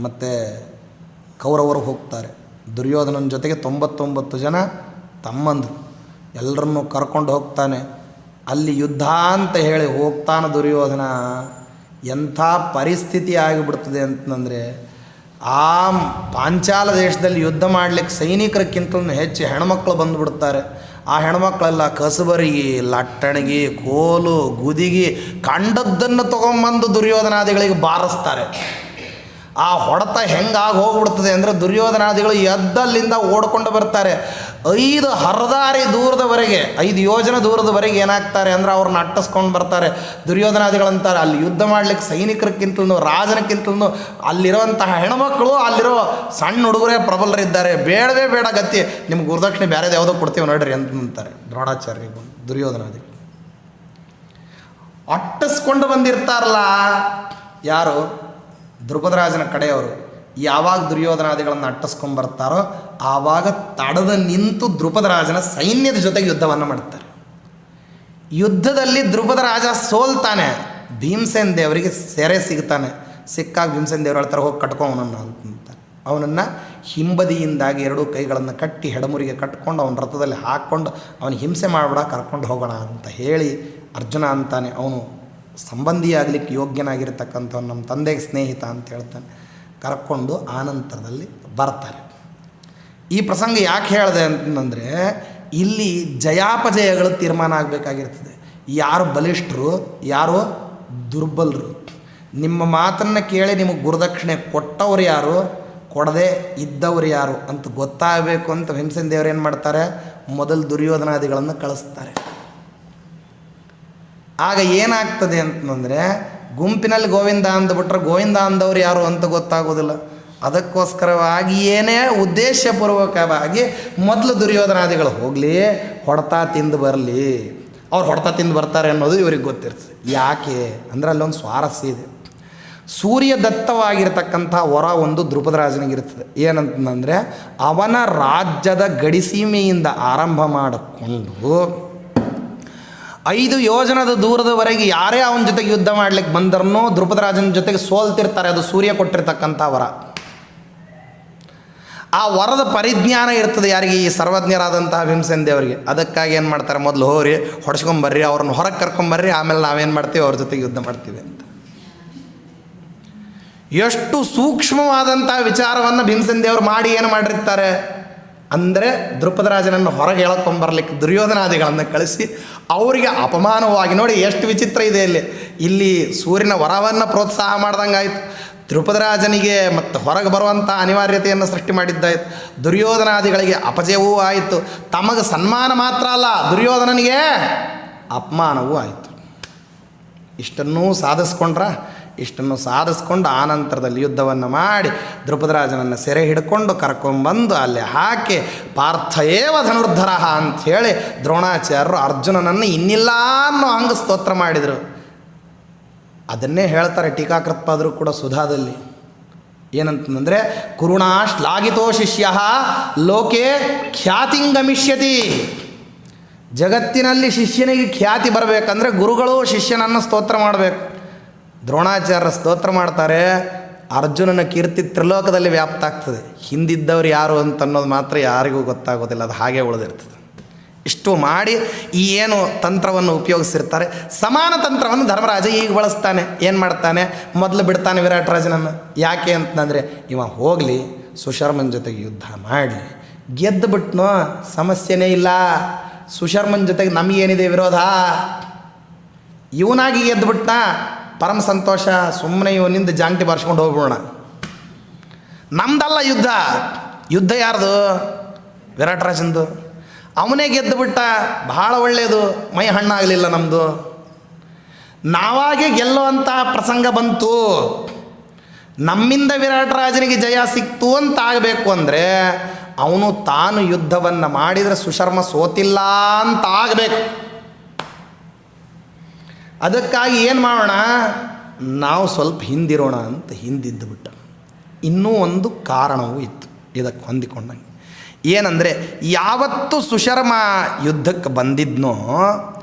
ಮತ್ತು ಕೌರವರು ಹೋಗ್ತಾರೆ. ದುರ್ಯೋಧನನ ಜೊತೆಗೆ 99 ಜನ ತಮ್ಮಂದರು ಎಲ್ಲರನ್ನೂ ಕರ್ಕೊಂಡು ಹೋಗ್ತಾನೆ. ಅಲ್ಲಿ ಯುದ್ಧ ಅಂತ ಹೇಳಿ ಹೋಗ್ತಾನೆ ದುರ್ಯೋಧನ. ಎಂಥ ಪರಿಸ್ಥಿತಿ ಆಗಿಬಿಡ್ತದೆ ಅಂತಂದರೆ, ಆ ಪಾಂಚಾಲ ದೇಶದಲ್ಲಿ ಯುದ್ಧ ಮಾಡಲಿಕ್ಕೆ ಸೈನಿಕರಕ್ಕಿಂತಲೂ ಹೆಚ್ಚು ಹೆಣ್ಮಕ್ಳು ಬಂದುಬಿಡ್ತಾರೆ. ಆ ಹೆಣ್ಮಕ್ಳೆಲ್ಲ ಕಸಬರಿಗೆ, ಲಟ್ಟಣಿಗೆ, ಕೋಲು, ಗುದಿಗೆ ಕಂಡದ್ದನ್ನು ತೊಗೊಂಬಂದು ದುರ್ಯೋಧನಾದಿಗಳಿಗೆ ಬಾರಿಸ್ತಾರೆ. ಆ ಹೊಡೆತ ಹೆಂಗಾಗಿ ಹೋಗ್ಬಿಡ್ತದೆ ಅಂದರೆ, ದುರ್ಯೋಧನಾದಿಗಳು ಎದ್ದಲ್ಲಿಂದ ಓಡ್ಕೊಂಡು ಬರ್ತಾರೆ. 5 ಹರದಾರಿ ದೂರದವರೆಗೆ, 5 ಯೋಜನೆ ದೂರದವರೆಗೆ ಏನಾಗ್ತಾರೆ ಅಂದರೆ ಅವ್ರನ್ನ ಅಟ್ಟಿಸ್ಕೊಂಡು ಬರ್ತಾರೆ. ದುರ್ಯೋಧನಾದಿಗಳಂತಾರೆ, ಅಲ್ಲಿ ಯುದ್ಧ ಮಾಡಲಿಕ್ಕೆ ಸೈನಿಕರಕ್ಕಿಂತಲೂ ರಾಜನಕ್ಕಿಂತಲೂ ಅಲ್ಲಿರುವಂತಹ ಹೆಣ್ಮಕ್ಳು, ಅಲ್ಲಿರೋ ಸಣ್ಣ ಹುಡುಗರೇ ಪ್ರಬಲರಿದ್ದಾರೆ, ಬೇಡವೇ ಬೇಡ ಗತಿ, ನಿಮ್ಗೆ ಗುರುದಕ್ಷಿಣೆ ಬೇರೆದು ಯಾವುದೋ ಕೊಡ್ತೀವಿ ನೋಡ್ರಿ ಅಂತಾರೆ ದ್ರೋಣಾಚಾರ್ಯ. ದುರ್ಯೋಧನಾದಿಗಳು ಅಟ್ಟಿಸ್ಕೊಂಡು ಬಂದಿರ್ತಾರಲ್ಲ ಯಾರು? ದ್ರುಪದರಾಜನ ಕಡೆಯವರು. ಯಾವಾಗ ದುರ್ಯೋಧನಾದಿಗಳನ್ನು ಅಟ್ಟಿಸ್ಕೊಂಡ್ಬರ್ತಾರೋ ಆವಾಗ ತಡದ ನಿಂತು ದ್ರುಪದರಾಜನ ಸೈನ್ಯದ ಜೊತೆಗೆ ಯುದ್ಧವನ್ನು ಮಾಡ್ತಾರೆ. ಯುದ್ಧದಲ್ಲಿ ದ್ರುಪದರಾಜ ಸೋಲ್ತಾನೆ, ಭೀಮಸೇನ ದೇವರಿಗೆ ಸೆರೆ ಸಿಗ್ತಾನೆ. ಸಿಕ್ಕಾಗ ಭೀಮಸೇನ ದೇವರು ಹೇಳ್ತಾರೆ, ಹೋಗಿ ಕಟ್ಕೊ ಅವನನ್ನು ಅಂತ. ಅವನನ್ನು ಹಿಂಬದಿಯಿಂದಾಗಿ 2 ಕೈಗಳನ್ನು ಕಟ್ಟಿ ಹೆಡಮುರಿಗೆ ಕಟ್ಕೊಂಡು ಅವನ ರಥದಲ್ಲಿ ಹಾಕ್ಕೊಂಡು ಅವನು ಹಿಂಸೆ ಮಾಡಬೇಡ, ಕರ್ಕೊಂಡು ಹೋಗೋಣ ಅಂತ ಹೇಳಿ ಅರ್ಜುನ ಅಂತಾನೆ, ಅವನು ಸಂಬಂಧಿಯಾಗಲಿಕ್ಕೆ ಯೋಗ್ಯನಾಗಿರ್ತಕ್ಕಂಥವ್ನು, ನಮ್ಮ ತಂದೆಗೆ ಸ್ನೇಹಿತ ಅಂತ ಹೇಳ್ತಾನೆ. ಕರ್ಕೊಂಡು ಆನಂತರದಲ್ಲಿ ಬರ್ತಾರೆ. ಈ ಪ್ರಸಂಗ ಯಾಕೆ ಹೇಳಿದೆ ಅಂತಂದರೆ, ಇಲ್ಲಿ ಜಯಾಪಜಯಗಳು ತೀರ್ಮಾನ ಆಗಬೇಕಾಗಿರ್ತದೆ. ಯಾರು ಬಲಿಷ್ಠರು, ಯಾರು ದುರ್ಬಲರು, ನಿಮ್ಮ ಮಾತನ್ನು ಕೇಳಿ ನಿಮಗೆ ಗುರುದಕ್ಷಿಣೆ ಕೊಟ್ಟವರು ಯಾರು, ಕೊಡದೆ ಇದ್ದವರು ಯಾರು ಅಂತ ಗೊತ್ತಾಗಬೇಕು ಅಂತ ಭೀಮಸೇನ ದೇವರು ಏನು ಮಾಡ್ತಾರೆ, ಮೊದಲು ದುರ್ಯೋಧನಾದಿಗಳನ್ನು ಕಳಿಸ್ತಾರೆ. ಆಗ ಏನಾಗ್ತದೆ ಅಂತಂದರೆ, ಗುಂಪಿನಲ್ಲಿ ಗೋವಿಂದ ಅಂದ್ಬಿಟ್ರೆ ಗೋವಿಂದ ಅಂದವ್ರು ಯಾರು ಅಂತ ಗೊತ್ತಾಗೋದಿಲ್ಲ. ಅದಕ್ಕೋಸ್ಕರವಾಗಿ ಏನೇ ಉದ್ದೇಶಪೂರ್ವಕವಾಗಿ ಮೊದಲು ದುರ್ಯೋಧನಾದಿಗಳು ಹೋಗಲಿ, ಹೊಡೆತ ತಿಂದು ಬರಲಿ, ಅವ್ರು ಹೊಡೆತ ತಿಂದು ಬರ್ತಾರೆ ಅನ್ನೋದು ಇವ್ರಿಗೆ ಗೊತ್ತಿರ್ತದೆ. ಯಾಕೆ ಅಂದರೆ ಅಲ್ಲೊಂದು ಸ್ವಾರಸ್ಯ ಇದೆ. ಸೂರ್ಯ ದತ್ತವಾಗಿರ್ತಕ್ಕಂಥ ವರ ಒಂದು ದ್ರುಪದರಾಜನಿಗಿರ್ತದೆ. ಏನಂತಂದರೆ ಅವನ ರಾಜ್ಯದ ಗಡಿಸೀಮೆಯಿಂದ ಆರಂಭ ಮಾಡಿಕೊಂಡು 5 ಯೋಜನದ ದೂರದವರೆಗೆ ಯಾರೇ ಅವನ ಜೊತೆಗೆ ಯುದ್ಧ ಮಾಡಲಿಕ್ಕೆ ಬಂದ್ರೂ ದ್ರುಪದರಾಜನ ಜೊತೆಗೆ ಸೋಲ್ತಿರ್ತಾರೆ. ಅದು ಸೂರ್ಯ ಕೊಟ್ಟಿರ್ತಕ್ಕಂಥ ವರ. ಆ ವರದ ಪರಿಜ್ಞಾನ ಇರ್ತದೆ ಯಾರಿಗೆ? ಈ ಸರ್ವಜ್ಞರಾದಂತಹ ಭೀಮಸೇನ ದೇವರಿಗೆ. ಅದಕ್ಕಾಗಿ ಏನು ಮಾಡ್ತಾರೆ, ಮೊದಲು ಹೋರಿ ಹೊಡ್ಸ್ಕೊಂಬರ್ರಿ, ಅವ್ರನ್ನ ಹೊರಗೆ ಕರ್ಕೊಂಬರ್ರಿ, ಆಮೇಲೆ ನಾವೇನು ಮಾಡ್ತೀವಿ, ಅವ್ರ ಜೊತೆಗೆ ಯುದ್ಧ ಮಾಡ್ತೀವಿ ಅಂತ. ಎಷ್ಟು ಸೂಕ್ಷ್ಮವಾದಂಥ ವಿಚಾರವನ್ನು ಭೀಮಸೇನ ದೇವರು ಮಾಡಿ ಏನು ಮಾಡಿರ್ತಾರೆ ಅಂದರೆ, ದ್ರುಪದರಾಜನನ್ನು ಹೊರಗೆ ಎಳ್ಕೊಂಬರ್ಲಿಕ್ಕೆ ದುರ್ಯೋಧನಾದಿಗಳನ್ನು ಕಳಿಸಿ ಅವರಿಗೆ ಅಪಮಾನವಾಗಿ, ನೋಡಿ ಎಷ್ಟು ವಿಚಿತ್ರ ಇದೆ ಇಲ್ಲಿ ಸೂರ್ಯನ ವರವನ್ನು ಪ್ರೋತ್ಸಾಹ ಮಾಡ್ದಂಗೆ ಆಯಿತು. ದ್ರುಪದರಾಜನಿಗೆ ಮತ್ತು ಹೊರಗೆ ಬರುವಂಥ ಅನಿವಾರ್ಯತೆಯನ್ನು ಸೃಷ್ಟಿ ಮಾಡಿದ್ದಾಯಿತು. ದುರ್ಯೋಧನಾದಿಗಳಿಗೆ ಅಪಜಯವೂ ಆಯಿತು. ತಮಗೆ ಸನ್ಮಾನ ಮಾತ್ರ ಅಲ್ಲ, ದುರ್ಯೋಧನನಿಗೆ ಅಪಮಾನವೂ ಆಯಿತು. ಇಷ್ಟನ್ನು ಸಾಧಿಸ್ಕೊಂಡು ಆನಂತರದಲ್ಲಿ ಯುದ್ಧವನ್ನು ಮಾಡಿ ದ್ರುಪದರಾಜನನ್ನು ಸೆರೆ ಹಿಡ್ಕೊಂಡು ಕರ್ಕೊಂಬಂದು ಅಲ್ಲಿ ಹಾಕಿ ಪಾರ್ಥಯೇವ ಧನುರ್ಧರ ಅಂಥೇಳಿ ದ್ರೋಣಾಚಾರ್ಯರು ಅರ್ಜುನನನ್ನು ಇನ್ನಿಲ್ಲ ಅನ್ನೋ ಹಂಗೆ ಸ್ತೋತ್ರ ಮಾಡಿದರು. ಅದನ್ನೇ ಹೇಳ್ತಾರೆ ಟೀಕಾಕೃತ್ಪಾದರು ಕೂಡ ಸುಧಾದಲ್ಲಿ. ಏನಂತಂದರೆ, ಕುರುಣಾ ಶ್ಲಾಘಿತೋ ಶಿಷ್ಯ ಲೋಕೆ ಖ್ಯಾತಿಂಗಮಿಷ್ಯತಿ. ಜಗತ್ತಿನಲ್ಲಿ ಶಿಷ್ಯನಿಗೆ ಖ್ಯಾತಿ ಬರಬೇಕಂದ್ರೆ ಗುರುಗಳು ಶಿಷ್ಯನನ್ನು ಸ್ತೋತ್ರ ಮಾಡಬೇಕು. ದ್ರೋಣಾಚಾರ್ಯರ ಸ್ತೋತ್ರ ಮಾಡ್ತಾರೆ, ಅರ್ಜುನನ ಕೀರ್ತಿ ತ್ರಿಲೋಕದಲ್ಲಿ ವ್ಯಾಪ್ತ ಆಗ್ತದೆ. ಹಿಂದಿದ್ದವ್ರು ಯಾರು ಅಂತನ್ನೋದು ಮಾತ್ರ ಯಾರಿಗೂ ಗೊತ್ತಾಗೋದಿಲ್ಲ, ಅದು ಹಾಗೆ ಉಳಿದಿರ್ತದೆ. ಇಷ್ಟು ಮಾಡಿ ಈ ಏನು ತಂತ್ರವನ್ನು ಉಪಯೋಗಿಸಿರ್ತಾರೆ, ಸಮಾನ ತಂತ್ರವನ್ನು ಧರ್ಮರಾಜ ಈಗ ಬಳಸ್ತಾನೆ. ಏನು ಮಾಡ್ತಾನೆ, ಮೊದಲು ಬಿಡ್ತಾನೆ ವಿರಾಟರಾಜನನ್ನು. ಯಾಕೆ ಅಂತಂದರೆ, ಇವ ಹೋಗಲಿ ಸುಶರ್ಮನ ಜೊತೆಗೆ ಯುದ್ಧ ಮಾಡಲಿ, ಗೆದ್ದು ಬಿಟ್ನೋ ಸಮಸ್ಯೆನೇ ಇಲ್ಲ. ಸುಶರ್ಮನ ಜೊತೆಗೆ ನಮಗೇನಿದೆ ವಿರೋಧ, ಇವನಾಗಿ ಗೆದ್ದು ಬಿಟ್ನ ಪರಮ ಸಂತೋಷ. ಸುಮ್ಮನೆ ಇವನಿಂದ ಜಾಂಟಿ ಬಾರಿಸ್ಕೊಂಡು ಹೋಗ್ಬಿಡೋಣ. ನಮ್ದಲ್ಲ ಯುದ್ಧ ಯಾರ್ದು? ವಿರಾಟರಾಜಂದು. ಅವನೇ ಗೆದ್ದು ಬಿಟ್ಟ, ಭಾಳ ಒಳ್ಳೆಯದು, ಮೈ ಹಣ್ಣಾಗಲಿಲ್ಲ ನಮ್ಮದು. ನಾವಾಗೆ ಗೆಲ್ಲುವಂಥ ಪ್ರಸಂಗ ಬಂತು, ನಮ್ಮಿಂದ ವಿರಾಟರಾಜನಿಗೆ ಜಯ ಸಿಕ್ತು ಅಂತ ಆಗಬೇಕು ಅಂದರೆ ಅವನು ತಾನು ಯುದ್ಧವನ್ನು ಮಾಡಿದರೆ ಸುಶರ್ಮ ಸೋತಿಲ್ಲ ಅಂತ ಆಗಬೇಕು. ಅದಕ್ಕಾಗಿ ಏನು ಮಾಡೋಣ, ನಾವು ಸ್ವಲ್ಪ ಹಿಂದಿರೋಣ ಅಂತ ಹಿಂದಿದ್ದು ಬಿಟ್ಟ. ಇನ್ನೂ ಒಂದು ಕಾರಣವೂ ಇತ್ತು ಇದಕ್ಕೆ ಹೊಂದಿಕೊಂಡಂಗೆ. ಏನಂದರೆ, ಯಾವತ್ತು ಸುಶರ್ಮ ಯುದ್ಧಕ್ಕೆ ಬಂದಿದ್ನೋ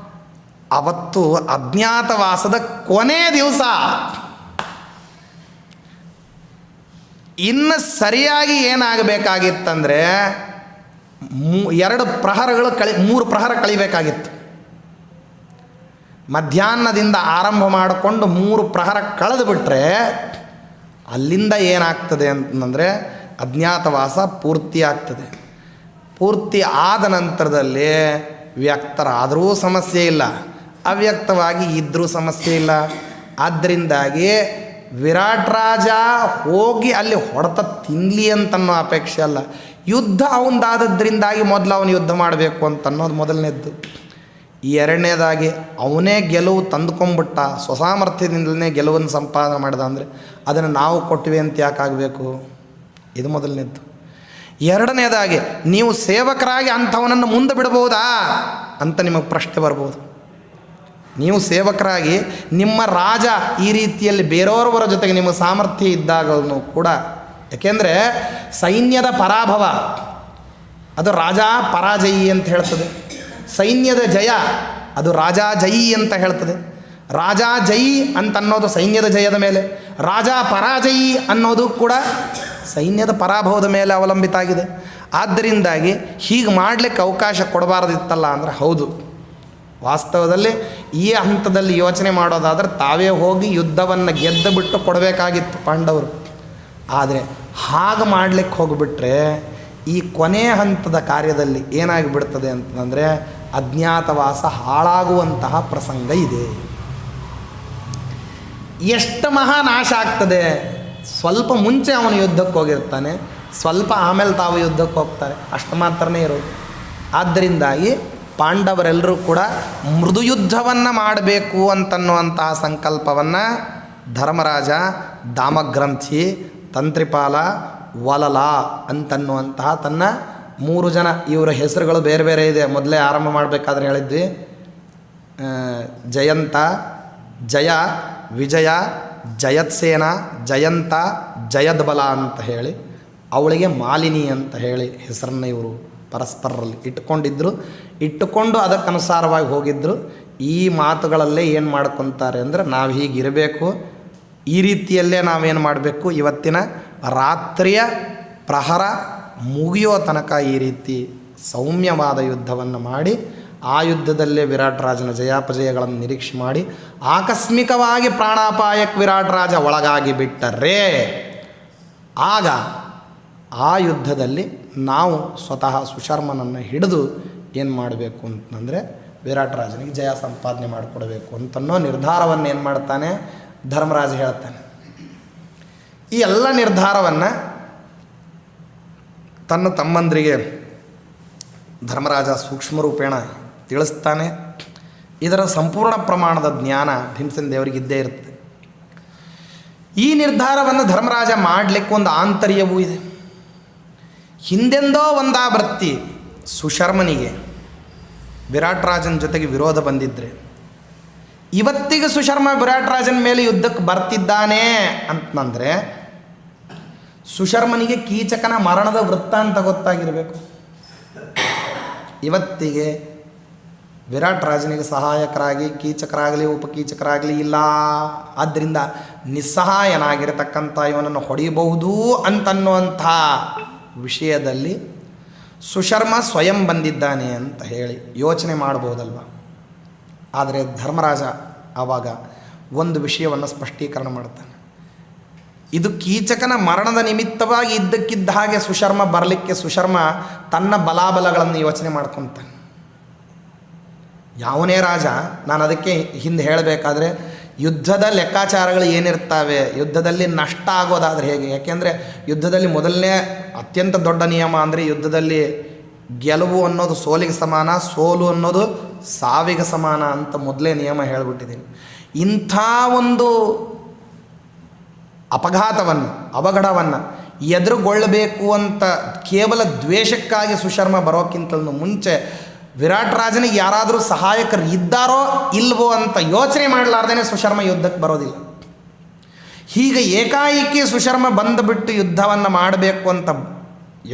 ಅವತ್ತು ಅಜ್ಞಾತವಾಸದ ಕೊನೆ ದಿವಸ. ಇನ್ನು ಸರಿಯಾಗಿ ಏನಾಗಬೇಕಾಗಿತ್ತಂದರೆ 3 ಪ್ರಹರ ಕಳಿಬೇಕಾಗಿತ್ತು. ಮಧ್ಯಾಹ್ನದಿಂದ ಆರಂಭ ಮಾಡಿಕೊಂಡು 3 ಪ್ರಹರ ಕಳೆದು ಬಿಟ್ಟರೆ ಅಲ್ಲಿಂದ ಏನಾಗ್ತದೆ ಅಂತಂದರೆ ಅಜ್ಞಾತವಾಸ ಪೂರ್ತಿ ಆಗ್ತದೆ. ಪೂರ್ತಿ ಆದ ನಂತರದಲ್ಲಿ ವ್ಯಕ್ತರಾದರೂ ಸಮಸ್ಯೆ ಇಲ್ಲ, ಅವ್ಯಕ್ತವಾಗಿ ಇದ್ದರೂ ಸಮಸ್ಯೆ ಇಲ್ಲ. ಆದ್ದರಿಂದಾಗಿ ವಿರಾಟರಾಜ ಹೋಗಿ ಅಲ್ಲಿ ಹೊಡೆತ ತಿನ್ನಲಿ ಅಂತನ್ನೋ ಅಪೇಕ್ಷೆ ಅಲ್ಲ, ಯುದ್ಧ ಅವನದಾದದ್ರಿಂದಾಗಿ ಮೊದಲು ಅವನು ಯುದ್ಧ ಮಾಡಬೇಕು ಅಂತನ್ನೋದು ಮೊದಲನೇದ್ದು. ಎರಡನೇದಾಗಿ ಅವನೇ ಗೆಲುವು ತಂದುಕೊಂಬಿಟ್ಟ, ಸ್ವಸಾಮರ್ಥ್ಯದಿಂದಲೇ ಗೆಲುವನ್ನು ಸಂಪಾದನೆ ಮಾಡಿದ ಅಂದರೆ ಅದನ್ನು ನಾವು ಕೊಟ್ಟಿವೆ ಅಂತ ಯಾಕಾಗಬೇಕು? ಇದು ಮೊದಲನೇದ್ದು. ಎರಡನೇದಾಗಿ ನೀವು ಸೇವಕರಾಗಿ ಅಂಥವನನ್ನು ಮುಂದೆ ಬಿಡ್ಬೋದಾ ಅಂತ ನಿಮಗೆ ಪ್ರಶ್ನೆ ಬರ್ಬೋದು. ನೀವು ಸೇವಕರಾಗಿ ನಿಮ್ಮ ರಾಜ ಈ ರೀತಿಯಲ್ಲಿ ಬೇರೆಯವರ ಜೊತೆಗೆ ನಿಮ್ಮ ಸಾಮರ್ಥ್ಯ ಇದ್ದಾಗಲೂ ಕೂಡ, ಯಾಕೆಂದರೆ ಸೈನ್ಯದ ಪರಾಭವ ಅದು ರಾಜ ಪರಾಜಯಿ ಅಂತ ಹೇಳ್ತದೆ, ಸೈನ್ಯದ ಜಯ ಅದು ರಾಜ ಜಯಿ ಅಂತ ಹೇಳ್ತದೆ. ರಾಜ ಜಯಿ ಅಂತನ್ನೋದು ಸೈನ್ಯದ ಜಯದ ಮೇಲೆ, ರಾಜ ಪರಾಜಯಿ ಅನ್ನೋದು ಕೂಡ ಸೈನ್ಯದ ಪರಾಭವದ ಮೇಲೆ ಅವಲಂಬಿತ ಆಗಿದೆ. ಆದ್ದರಿಂದಾಗಿ ಹೀಗೆ ಮಾಡಲಿಕ್ಕೆ ಅವಕಾಶ ಕೊಡಬಾರ್ದಿತ್ತಲ್ಲ ಅಂದರೆ ಹೌದು, ವಾಸ್ತವದಲ್ಲಿ ಈ ಹಂತದಲ್ಲಿ ಯೋಚನೆ ಮಾಡೋದಾದರೆ ತಾವೇ ಹೋಗಿ ಯುದ್ಧವನ್ನು ಗೆದ್ದು ಬಿಟ್ಟು ಕೊಡಬೇಕಾಗಿತ್ತು ಪಾಂಡವರು. ಆದರೆ ಹಾಗೆ ಮಾಡಲಿಕ್ಕೆ ಹೋಗಿಬಿಟ್ರೆ ಈ ಕೊನೆಯ ಹಂತದ ಕಾರ್ಯದಲ್ಲಿ ಏನಾಗಿಬಿಡ್ತದೆ ಅಂತಂದರೆ ಅಜ್ಞಾತವಾಸ ಹಾಳಾಗುವಂತಹ ಪ್ರಸಂಗ ಇದೆ. ಎಷ್ಟು ಮಹಾನಾಶ ಆಗ್ತದೆ. ಸ್ವಲ್ಪ ಮುಂಚೆ ಅವನು ಯುದ್ಧಕ್ಕೆ ಹೋಗಿರ್ತಾನೆ, ಸ್ವಲ್ಪ ಆಮೇಲೆ ತಾವು ಯುದ್ಧಕ್ಕೆ ಹೋಗ್ತಾರೆ, ಅಷ್ಟು ಮಾತ್ರನೇ ಇರೋದು. ಆದ್ದರಿಂದಾಗಿ ಪಾಂಡವರೆಲ್ಲರೂ ಕೂಡ ಮೃದು ಯುದ್ಧವನ್ನು ಮಾಡಬೇಕು ಅಂತನ್ನುವಂತಹ ಸಂಕಲ್ಪವನ್ನು ಧರ್ಮರಾಜ, ದಾಮಗ್ರಂಥಿ, ತಂತ್ರಿಪಾಲ, ವಲಲ ಅಂತನ್ನುವಂತಹ ತನ್ನ 3 ಜನ, ಇವರ ಹೆಸರುಗಳು ಬೇರೆ ಬೇರೆ ಇದೆ. ಮೊದಲೇ ಆರಂಭ ಮಾಡಬೇಕಾದ್ರೆ ಹೇಳಿದ್ವಿ, ಜಯಂತ, ಜಯ, ವಿಜಯ, ಜಯತ್ಸೇನ, ಜಯಂತ, ಜಯದ್ಬಲ ಅಂತ ಹೇಳಿ, ಅವಳಿಗೆ ಮಾಲಿನಿ ಅಂತ ಹೇಳಿ ಹೆಸರನ್ನು ಇವರು ಪರಸ್ಪರರಲ್ಲಿ ಇಟ್ಟುಕೊಂಡು ಅದಕ್ಕನುಸಾರವಾಗಿ ಹೋಗಿದ್ದರು. ಈ ಮಾತುಗಳಲ್ಲೇ ಏನು ಮಾಡ್ಕೊತಾರೆ ಅಂದರೆ, ನಾವು ಹೀಗಿರಬೇಕು, ಈ ರೀತಿಯಲ್ಲೇ ನಾವೇನು ಮಾಡಬೇಕು, ಇವತ್ತಿನ ರಾತ್ರಿಯ ಪ್ರಹರ ಮುಗಿಯೋ ತನಕ ಈ ರೀತಿ ಸೌಮ್ಯವಾದ ಯುದ್ಧವನ್ನು ಮಾಡಿ, ಆ ಯುದ್ಧದಲ್ಲೇ ವಿರಾಟ್ ರಾಜನ ಜಯಾಪಜಯಗಳನ್ನು ನಿರೀಕ್ಷೆ ಮಾಡಿ, ಆಕಸ್ಮಿಕವಾಗಿ ಪ್ರಾಣಾಪಾಯಕ್ಕೆ ವಿರಾಟ್ ರಾಜ ಒಳಗಾಗಿ ಬಿಟ್ಟರೆ ಆಗ ಆ ಯುದ್ಧದಲ್ಲಿ ನಾವು ಸ್ವತಃ ಸುಶರ್ಮನನ್ನು ಹಿಡಿದು ಏನು ಮಾಡಬೇಕು ಅಂತಂದರೆ ವಿರಾಟ್ ರಾಜನಿಗೆ ಜಯ ಸಂಪಾದನೆ ಮಾಡಿಕೊಡಬೇಕು ಅಂತನ್ನೋ ನಿರ್ಧಾರವನ್ನು ಏನು ಮಾಡ್ತಾನೆ ಧರ್ಮರಾಜ ಹೇಳ್ತಾನೆ. ಈ ಎಲ್ಲ ನಿರ್ಧಾರವನ್ನು ತನ್ನ ತಮ್ಮಂದರಿಗೆ ಧರ್ಮರಾಜ ಸೂಕ್ಷ್ಮ ರೂಪೇಣ ತಿಳಿಸ್ತಾನೆ. ಇದರ ಸಂಪೂರ್ಣ ಪ್ರಮಾಣದ ಜ್ಞಾನ ಭೀಮಸೇನ ದೇವರಿಗಿದ್ದೇ ಇರುತ್ತೆ. ಈ ನಿರ್ಧಾರವನ್ನು ಧರ್ಮರಾಜ ಮಾಡಲಿಕ್ಕೆ ಒಂದು ಆಂತರ್ಯವೂ ಇದೆ. ಹಿಂದೆಂದೋ ಒಂದಾವೃತ್ತಿ ಸುಶರ್ಮನಿಗೆ ವಿರಾಟ್ ರಾಜನ ಜೊತೆಗೆ ವಿರೋಧ ಬಂದಿದ್ದರೆ, ಇವತ್ತಿಗೆ ಸುಶರ್ಮ ವಿರಾಟ್ ರಾಜನ ಮೇಲೆ ಯುದ್ಧಕ್ಕೆ ಬರ್ತಿದ್ದಾನೆ ಅಂತಂದರೆ ಸುಶರ್ಮನಿಗೆ ಕೀಚಕನ ಮರಣದ ವೃತ್ತಾಂತ ಗೊತ್ತಾಗಿರಬೇಕು. ಇವತ್ತಿಗೆ ವಿರಾಟ್ ರಾಜನಿಗೆ ಸಹಾಯಕರಾಗಿ ಕೀಚಕರಾಗಲಿ ಉಪಕೀಚಕರಾಗಲಿ ಇಲ್ಲ. ಆದ್ದರಿಂದ ನಿಸ್ಸಹಾಯನಾಗಿರತಕ್ಕಂಥ ಇವನನ್ನು ಹೊಡೆಯಬಹುದು ಅಂತನ್ನುವಂಥ ವಿಷಯದಲ್ಲಿ ಸುಶರ್ಮ ಸ್ವಯಂ ಬಂದಿದ್ದಾನೆ ಅಂತ ಹೇಳಿ ಯೋಚನೆ ಮಾಡ್ಬೋದಲ್ವ. ಆದರೆ ಧರ್ಮರಾಜ ಆವಾಗ ಒಂದು ವಿಷಯವನ್ನು ಸ್ಪಷ್ಟೀಕರಣ ಮಾಡ್ತಾನೆ. ಇದು ಕೀಚಕನ ಮರಣದ ನಿಮಿತ್ತವಾಗಿ ಇದ್ದಕ್ಕಿದ್ದ ಹಾಗೆ ಸುಶರ್ಮ ಬರಲಿಕ್ಕೆ ಸುಶರ್ಮ ತನ್ನ ಬಲಾಬಲಗಳನ್ನು ಯೋಚನೆ ಮಾಡ್ಕೊತಾನೆ. ಯಾವನೇ ರಾಜ, ನಾನು ಅದಕ್ಕೆ ಹಿಂದೆ ಹೇಳಬೇಕಾದ್ರೆ ಯುದ್ಧದ ಲೆಕ್ಕಾಚಾರಗಳು ಏನಿರ್ತವೆ, ಯುದ್ಧದಲ್ಲಿ ನಷ್ಟ ಆಗೋದಾದರೆ ಹೇಗೆ, ಯಾಕೆಂದರೆ ಯುದ್ಧದಲ್ಲಿ ಮೊದಲನೇ ಅತ್ಯಂತ ದೊಡ್ಡ ನಿಯಮ ಅಂದರೆ ಯುದ್ಧದಲ್ಲಿ ಗೆಲುವು ಅನ್ನೋದು ಸೋಲಿಗೆ ಸಮಾನ, ಸೋಲು ಅನ್ನೋದು ಸಾವಿಗೆ ಸಮಾನ ಅಂತ ಮೊದಲೇ ನಿಯಮ ಹೇಳಿಬಿಟ್ಟಿದ್ದೀನಿ. ಇಂಥ ಒಂದು ಅವಘಡವನ್ನು ಎದುರುಗೊಳ್ಳಬೇಕು ಅಂತ ಕೇವಲ ದ್ವೇಷಕ್ಕಾಗಿ ಸುಶರ್ಮ ಬರೋಕ್ಕಿಂತಲೂ ಮುಂಚೆ ವಿರಾಟ್ ರಾಜನಿಗೆ ಯಾರಾದರೂ ಸಹಾಯಕರು ಇದ್ದಾರೋ ಇಲ್ವೋ ಅಂತ ಯೋಚನೆ ಮಾಡಲಾರ್ದೇ ಸುಶರ್ಮ ಯುದ್ಧಕ್ಕೆ ಬರೋದಿಲ್ಲ. ಹೀಗೆ ಏಕಾಏಕಿ ಸುಶರ್ಮ ಬಂದುಬಿಟ್ಟು ಯುದ್ಧವನ್ನು ಮಾಡಬೇಕು ಅಂತ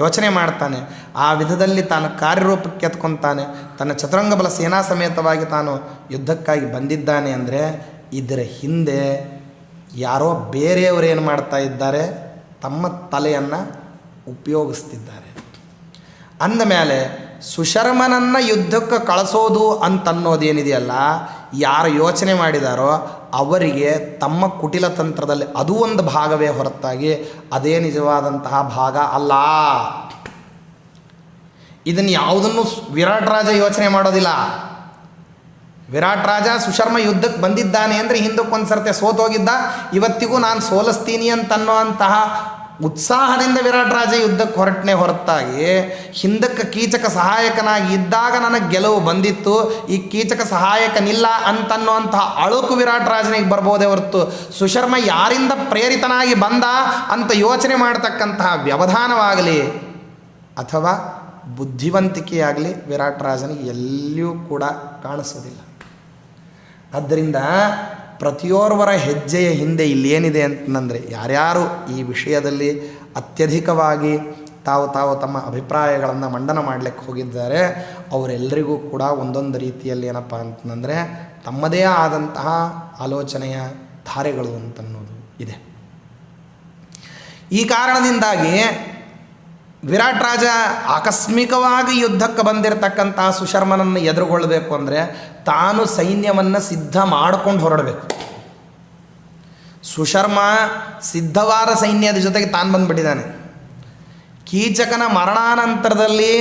ಯೋಚನೆ ಮಾಡ್ತಾನೆ. ಆ ವಿಧದಲ್ಲಿ ತಾನು ಕಾರ್ಯರೂಪಕ್ಕೆ ಎತ್ಕೊತಾನೆ. ತನ್ನ ಚತುರಂಗ ಬಲ ಸೇನಾ ಸಮೇತವಾಗಿ ತಾನು ಯುದ್ಧಕ್ಕಾಗಿ ಬಂದಿದ್ದಾನೆ ಅಂದರೆ ಇದರ ಹಿಂದೆ ಯಾರೋ ಬೇರೆಯವರು ಏನು ಮಾಡ್ತಾ ಇದ್ದಾರೆ, ತಮ್ಮ ತಲೆಯನ್ನು ಉಪಯೋಗಿಸ್ತಿದ್ದಾರೆ. ಅಂದಮೇಲೆ ಸುಶರ್ಮನನ್ನು ಯುದ್ಧಕ್ಕೆ ಕಳಿಸೋದು ಅಂತನ್ನೋದೇನಿದೆಯಲ್ಲ, ಯಾರು ಯೋಚನೆ ಮಾಡಿದಾರೋ ಅವರಿಗೆ ತಮ್ಮ ಕುಟಿಲ ತಂತ್ರದಲ್ಲಿ ಅದು ಒಂದು ಭಾಗವೇ ಹೊರತಾಗಿ ಅದೇ ನಿಜವಾದಂತಹ ಭಾಗ ಅಲ್ಲ. ಇದನ್ನು ಯಾವುದನ್ನು ವಿರಾಟ್ ರಾಜ ಯೋಚನೆ ಮಾಡೋದಿಲ್ಲ. ವಿರಾಟ್ ರಾಜ ಸುಶರ್ಮ ಯುದ್ಧಕ್ಕೆ ಬಂದಿದ್ದಾನೆ ಅಂದರೆ ಹಿಂದಕ್ಕೊಂದು ಸರ್ತೆ ಸೋತೋಗಿದ್ದ, ಇವತ್ತಿಗೂ ನಾನು ಸೋಲಿಸ್ತೀನಿ ಅಂತನ್ನೋ ಅಂತಹ ಉತ್ಸಾಹದಿಂದ ವಿರಾಟ್ ರಾಜ ಯುದ್ಧಕ್ಕೆ ಹೊರತಾಗಿ ಹಿಂದಕ್ಕೆ ಕೀಚಕ ಸಹಾಯಕನಾಗಿ ಇದ್ದಾಗ ನನಗೆ ಗೆಲುವು ಬಂದಿತ್ತು, ಈ ಕೀಚಕ ಸಹಾಯಕನಿಲ್ಲ ಅಂತನ್ನುವಂತಹ ಅಳುಕು ವಿರಾಟ್ ರಾಜನಿಗೆ ಬರ್ಬೋದೇ ಹೊರತು ಸುಶರ್ಮ ಯಾರಿಂದ ಪ್ರೇರಿತನಾಗಿ ಬಂದ ಅಂತ ಯೋಚನೆ ಮಾಡತಕ್ಕಂತಹ ವ್ಯವಧಾನವಾಗಲಿ ಅಥವಾ ಬುದ್ಧಿವಂತಿಕೆಯಾಗಲಿ ವಿರಾಟ್ ರಾಜನಿಗೆ ಎಲ್ಲಿಯೂ ಕೂಡ ಕಾಣಿಸೋದಿಲ್ಲ. ಆದ್ದರಿಂದ ಪ್ರತಿಯೋರ್ವರ ಹೆಜ್ಜೆಯ ಹಿಂದೆ ಇಲ್ಲೇನಿದೆ ಅಂತಂದರೆ, ಯಾರ್ಯಾರು ಈ ವಿಷಯದಲ್ಲಿ ಅತ್ಯಧಿಕವಾಗಿ ತಾವು ತಮ್ಮ ಅಭಿಪ್ರಾಯಗಳನ್ನು ಮಂಡನ ಮಾಡಲಿಕ್ಕೆ ಹೋಗಿದ್ದಾರೆ ಅವರೆಲ್ಲರಿಗೂ ಕೂಡ ಒಂದೊಂದು ರೀತಿಯಲ್ಲಿ ಏನಪ್ಪ ಅಂತಂದರೆ ತಮ್ಮದೇ ಆದಂತಹ ಆಲೋಚನೆಯ ಧಾರೆಗಳು ಅಂತನ್ನೋದು ಇದೆ. ಈ ಕಾರಣದಿಂದಾಗಿ ವಿರಾಟ್ ರಾಜ ಆಕಸ್ಮಿಕವಾಗಿ ಯುದ್ಧಕ್ಕೆ ಬಂದಿರತಕ್ಕಂತಹ ಸುಶರ್ಮನನ್ನು ಎದುರುಗೊಳ್ಳಬೇಕು ಅಂದರೆ ತಾನು ಸೈನ್ಯವನ್ನು ಸಿದ್ಧ ಮಾಡಿಕೊಂಡು ಹೊರಡಬೇಕು. ಸುಶರ್ಮ ಸಿದ್ಧವಾದ ಸೈನ್ಯದ ಜೊತೆಗೆ ತಾನು ಬಂದುಬಿಟ್ಟಿದ್ದಾನೆ. ಕೀಚಕನ ಮರಣಾನಂತರದಲ್ಲಿ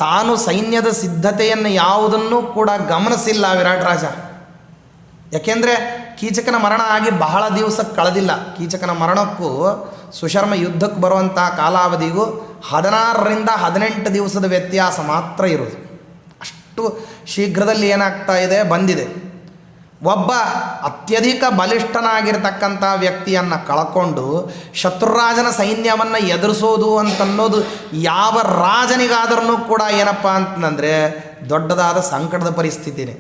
ತಾನು ಸೈನ್ಯದ ಸಿದ್ಧತೆಯನ್ನು ಯಾವುದನ್ನೂ ಕೂಡ ಗಮನಿಸಿಲ್ಲ ವಿರಾಟ್ ರಾಜ. ಯಾಕೆಂದರೆ ಕೀಚಕನ ಮರಣ ಆಗಿ ಬಹಳ ದಿವಸ ಕಳೆದಿಲ್ಲ. ಕೀಚಕನ ಮರಣಕ್ಕೂ ಸುಶರ್ಮ ಯುದ್ಧಕ್ಕೆ ಬರುವಂತಹ ಕಾಲಾವಧಿಗೂ 16ರಿಂದ 18 ದಿವಸದ ವ್ಯತ್ಯಾಸ ಮಾತ್ರ ಇರೋದು. ಅಷ್ಟು ಶೀಘ್ರದಲ್ಲಿ ಏನಾಗ್ತಾ ಇದೆ, ಬಂದಿದೆ. ಒಬ್ಬ ಅತ್ಯಧಿಕ ಬಲಿಷ್ಠನಾಗಿರ್ತಕ್ಕಂಥ ವ್ಯಕ್ತಿಯನ್ನು ಕಳ್ಕೊಂಡು ಶತ್ರುರಾಜನ ಸೈನ್ಯವನ್ನು ಎದುರಿಸೋದು ಅಂತನ್ನೋದು ಯಾವ ರಾಜನಿಗಾದ್ರೂ ಕೂಡ ಏನಪ್ಪ ಅಂತಂದರೆ ದೊಡ್ಡದಾದ ಸಂಕಟದ ಪರಿಸ್ಥಿತಿನೇ.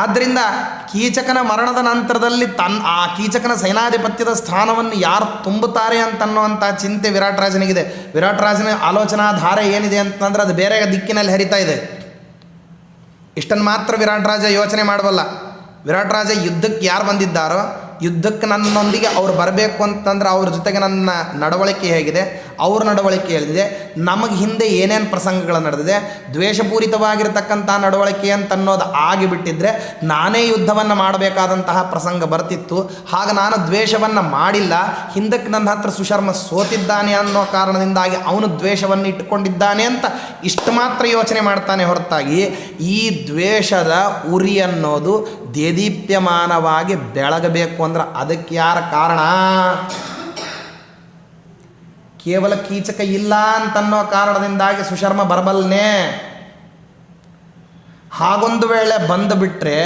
ಆದ್ದರಿಂದ ಕೀಚಕನ ಮರಣದ ನಂತರದಲ್ಲಿ ಆ ಕೀಚಕನ ಸೇನಾಧಿಪತ್ಯದ ಸ್ಥಾನವನ್ನು ಯಾರು ತುಂಬುತ್ತಾರೆ ಅಂತನ್ನುವಂಥ ಚಿಂತೆ ವಿರಾಟ್ ರಾಜನಿಗಿದೆ. ವಿರಾಟ್ ರಾಜನ ಆಲೋಚನಾ ಧಾರೆ ಏನಿದೆ ಅಂತಂದರೆ ಅದು ಬೇರೆ ದಿಕ್ಕಿನಲ್ಲಿ ಹರಿತಾ ಇದೆ. ಇಷ್ಟನ್ನು ಮಾತ್ರ ವಿರಾಟ್ ರಾಜ ಯೋಚನೆ ಮಾಡಬಲ್ಲ. ವಿರಾಟ್ ರಾಜ ಯುದ್ಧಕ್ಕೆ ಯಾರು ಬಂದಿದ್ದಾರೋ, ಯುದ್ಧಕ್ಕೆ ನನ್ನೊಂದಿಗೆ ಅವ್ರು ಬರಬೇಕು ಅಂತಂದ್ರೆ ಅವ್ರ ಜೊತೆಗೆ ನನ್ನ ನಡವಳಿಕೆ ಹೇಗಿದೆ, ಅವ್ರ ನಡವಳಿಕೆ ಹೇಳಿದೆ, ನಮಗೆ ಹಿಂದೆ ಏನೇನು ಪ್ರಸಂಗಗಳು ನಡೆದಿದೆ, ದ್ವೇಷಪೂರಿತವಾಗಿರ್ತಕ್ಕಂಥ ನಡವಳಿಕೆ ಅಂತನ್ನೋದು ಆಗಿಬಿಟ್ಟಿದ್ರೆ ನಾನೇ ಯುದ್ಧವನ್ನು ಮಾಡಬೇಕಾದಂತಹ ಪ್ರಸಂಗ ಬರ್ತಿತ್ತು. ಹಾಗೆ ನಾನು ದ್ವೇಷವನ್ನು ಮಾಡಿಲ್ಲ, ಹಿಂದಕ್ಕೆ ನನ್ನ ಹತ್ರ ಸುಶರ್ಮ ಸೋತಿದ್ದಾನೆ ಅನ್ನೋ ಕಾರಣದಿಂದಾಗಿ ಅವನು ದ್ವೇಷವನ್ನು ಇಟ್ಟುಕೊಂಡಿದ್ದಾನೆ ಅಂತ ಇಷ್ಟು ಮಾತ್ರ ಯೋಚನೆ ಮಾಡ್ತಾನೆ ಹೊರತಾಗಿ ಈ ದ್ವೇಷದ ಉರಿ ಅನ್ನೋದು ದೇದೀಪ್ಯಮಾನವಾಗಿ ಬೆಳಗಬೇಕು ಅಂದ್ರೆ ಅದಕ್ಕೆ ಯಾರ ಕಾರಣ? ಕೇವಲ ಕೀಚಕ ಇಲ್ಲ ಅಂತನ್ನೋ ಕಾರಣದಿಂದಾಗಿ ಸುಶರ್ಮ ಬರಬಲ್ಲನೆ. ಹಾಗೊಂದು ವೇಳೆ ಬಂದು ಬಿಟ್ಟರೆ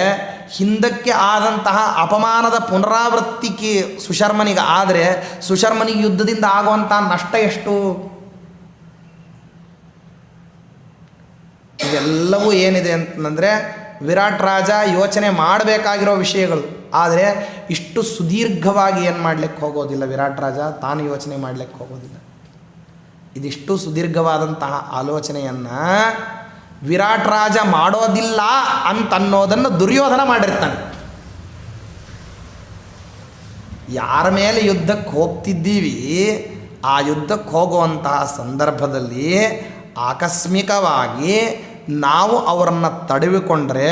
ಹಿಂದಕ್ಕೆ ಆದಂತಹ ಅಪಮಾನದ ಪುನರಾವೃತ್ತಿ ಸುಶರ್ಮನಿಗೆ ಆದರೆ ಸುಶರ್ಮನಿಗೆ ಯುದ್ಧದಿಂದ ಆಗುವಂಥ ನಷ್ಟ ಎಷ್ಟು? ಇವೆಲ್ಲವೂ ಏನಿದೆ ಅಂತಂದರೆ ವಿರಾಟ್ ರಾಜ ಯೋಚನೆ ಮಾಡಬೇಕಾಗಿರೋ ವಿಷಯಗಳು. ಆದರೆ ಇಷ್ಟು ಸುದೀರ್ಘವಾಗಿ ಏನು ಮಾಡಲಿಕ್ಕೆ ಹೋಗೋದಿಲ್ಲ ವಿರಾಟ್ ರಾಜ, ತಾನು ಯೋಚನೆ ಮಾಡಲಿಕ್ಕೆ ಹೋಗೋದಿಲ್ಲ. ಇದಿಷ್ಟು ಸುದೀರ್ಘವಾದಂತಹ ಆಲೋಚನೆಯನ್ನು ವಿರಾಟ್ ರಾಜ ಮಾಡೋದಿಲ್ಲ ಅಂತನ್ನೋದನ್ನು ದುರ್ಯೋಧನ ಮಾಡಿರ್ತಾನೆ. ಯಾರ ಮೇಲೆ ಯುದ್ಧಕ್ಕೆ ಹೋಗ್ತಿದ್ದೀವಿ ಆ ಯುದ್ಧಕ್ಕೆ ಹೋಗುವಂತಹ ಸಂದರ್ಭದಲ್ಲಿ ಆಕಸ್ಮಿಕವಾಗಿ ನಾವು ಅವರನ್ನು ತಡೆದುಕೊಂಡ್ರೆ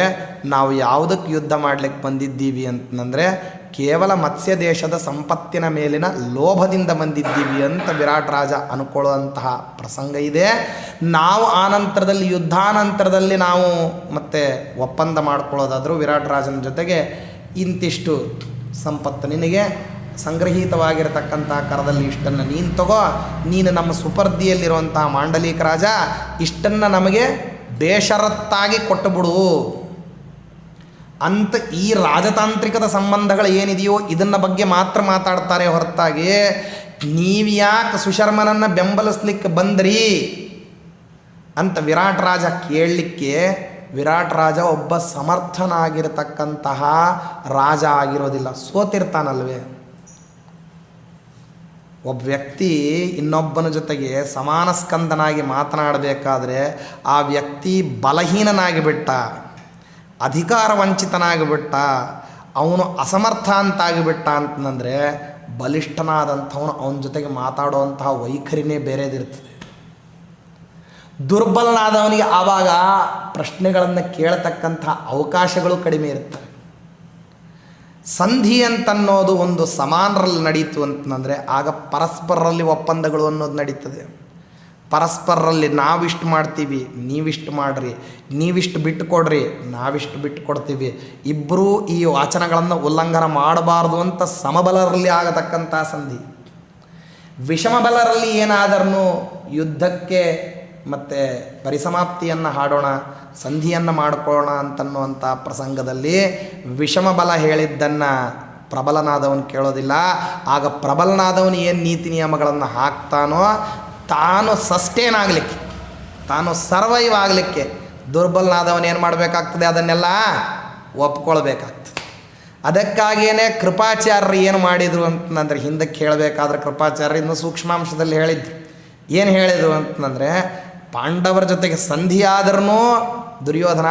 ನಾವು ಯಾವುದಕ್ಕೆ ಯುದ್ಧ ಮಾಡಲಿಕ್ಕೆ ಬಂದಿದ್ದೀವಿ ಅಂತಂದರೆ ಕೇವಲ ಮತ್ಸ್ಯ ದೇಶದ ಸಂಪತ್ತಿನ ಮೇಲಿನ ಲೋಭದಿಂದ ಬಂದಿದ್ದೀವಿ ಅಂತ ವಿರಾಟ್ ರಾಜ ಅನ್ಕೊಳ್ಳುವಂತಹ ಪ್ರಸಂಗ ಇದೆ. ನಾವು ಆನಂತರದಲ್ಲಿ ಯುದ್ಧಾನಂತರದಲ್ಲಿ ನಾವು ಮತ್ತೆ ಒಪ್ಪಂದ ಮಾಡ್ಕೊಳ್ಳೋದಾದರೂ ವಿರಾಟ್ ರಾಜನ ಜೊತೆಗೆ ಇಂತಿಷ್ಟು ಸಂಪತ್ತು ನಿನಗೆ ಸಂಗ್ರಹೀತವಾಗಿರತಕ್ಕಂಥ ಕರದಲ್ಲಿ ಇಷ್ಟನ್ನು ನೀನು ತಗೋ, ನೀನು ನಮ್ಮ ಸುಪರ್ದಿಯಲ್ಲಿರುವಂತಹ ಮಾಂಡಲಿಕ ರಾಜ, ಇಷ್ಟನ್ನು ನಮಗೆ ಬೇಷರತ್ತಾಗಿ ಕೊಟ್ಟುಬಿಡು ಅಂತ ಈ ರಾಜತಾಂತ್ರಿಕದ ಸಂಬಂಧಗಳು ಏನಿದೆಯೋ ಇದನ್ನ ಬಗ್ಗೆ ಮಾತ್ರ ಮಾತಾಡ್ತಾರೆ ಹೊರತಾಗಿ ನೀವ್ಯಾಕೆ ಸುಶರ್ಮನನ್ನು ಬೆಂಬಲಿಸ್ಲಿಕ್ಕೆ ಬಂದ್ರಿ ಅಂತ ವಿರಾಟ್ ರಾಜ ಕೇಳಲಿಕ್ಕೆ ವಿರಾಟ್ ರಾಜ ಒಬ್ಬ ಸಮರ್ಥನಾಗಿರತಕ್ಕಂತಹ ರಾಜ ಆಗಿರೋದಿಲ್ಲ, ಸೋತಿರ್ತಾನಲ್ವೇ. ಒಬ್ಬ ವ್ಯಕ್ತಿ ಇನ್ನೊಬ್ಬನ ಜೊತೆಗೆ ಸಮಾನ ಸ್ಕಂದನಾಗಿ ಮಾತನಾಡಬೇಕಾದ್ರೆ ಆ ವ್ಯಕ್ತಿ ಬಲಹೀನನಾಗಿಬಿಟ್ಟ, ಅಧಿಕಾರ ವಂಚಿತನಾಗಿಬಿಟ್ಟ, ಅವನು ಅಸಮರ್ಥ ಅಂತಾಗಿಬಿಟ್ಟ ಅಂತಂದರೆ ಬಲಿಷ್ಠನಾದಂಥವನು ಅವನ ಜೊತೆಗೆ ಮಾತಾಡುವಂತಹ ವೈಖರಿನೇ ಬೇರೆದಿರ್ತದೆ. ದುರ್ಬಲನಾದವನಿಗೆ ಆವಾಗ ಪ್ರಶ್ನೆಗಳನ್ನು ಕೇಳತಕ್ಕಂತಹ ಅವಕಾಶಗಳು ಕಡಿಮೆ ಇರ್ತವೆ. ಸಂಧಿ ಅಂತನ್ನೋದು ಒಂದು ಸಮಾನರಲ್ಲಿ ನಡೀತು ಅಂತಂದರೆ ಆಗ ಪರಸ್ಪರರಲ್ಲಿ ಒಪ್ಪಂದಗಳು ಅನ್ನೋದು ನಡೀತದೆ. ಪರಸ್ಪರರಲ್ಲಿ ನಾವಿಷ್ಟು ಮಾಡ್ತೀವಿ, ನೀವಿಷ್ಟು ಮಾಡಿರಿ, ನೀವಿಷ್ಟು ಬಿಟ್ಟು ಕೊಡ್ರಿ, ನಾವಿಷ್ಟು ಬಿಟ್ಟು ಕೊಡ್ತೀವಿ, ಇಬ್ಬರೂ ಈ ವಾಚನಗಳನ್ನು ಉಲ್ಲಂಘನ ಮಾಡಬಾರ್ದು ಅಂತ ಸಮಬಲರಲ್ಲಿ ಆಗತಕ್ಕಂಥ ಸಂಧಿ. ವಿಷಮ ಬಲರಲ್ಲಿ ಏನಾದರೂ ಯುದ್ಧಕ್ಕೆ ಮತ್ತು ಪರಿಸಮಾಪ್ತಿಯನ್ನು ಹಾಡೋಣ, ಸಂಧಿಯನ್ನು ಮಾಡಿಕೊಳ್ಳೋಣ ಅಂತನ್ನುವಂಥ ಪ್ರಸಂಗದಲ್ಲಿ ವಿಷಮ ಬಲ ಹೇಳಿದ್ದನ್ನು ಪ್ರಬಲನಾದವನು ಕೇಳೋದಿಲ್ಲ. ಆಗ ಪ್ರಬಲನಾದವನು ಏನು ನೀತಿ ನಿಯಮಗಳನ್ನು ಹಾಕ್ತಾನೋ ತಾನು ಸಸ್ಟೇನ್ ಆಗಲಿಕ್ಕೆ, ತಾನು ಸರ್ವೈವ್ ಆಗಲಿಕ್ಕೆ ದುರ್ಬಲನಾದವನು ಏನು ಮಾಡಬೇಕಾಗ್ತದೆ, ಅದನ್ನೆಲ್ಲ ಒಪ್ಕೊಳ್ಬೇಕಾಗ್ತದೆ. ಅದಕ್ಕಾಗಿಯೇ ಕೃಪಾಚಾರ್ಯರು ಏನು ಮಾಡಿದರು ಅಂತಂದರೆ ಹಿಂದಕ್ಕೆ ಹೇಳಬೇಕಾದ್ರೆ ಕೃಪಾಚಾರ್ಯ ಇನ್ನೂ ಸೂಕ್ಷ್ಮಾಂಶದಲ್ಲಿ ಹೇಳಿದ್ರು. ಏನು ಹೇಳಿದರು ಅಂತಂದರೆ ಪಾಂಡವರ ಜೊತೆಗೆ ಸಂಧಿಯಾದ್ರೂ ದುರ್ಯೋಧನ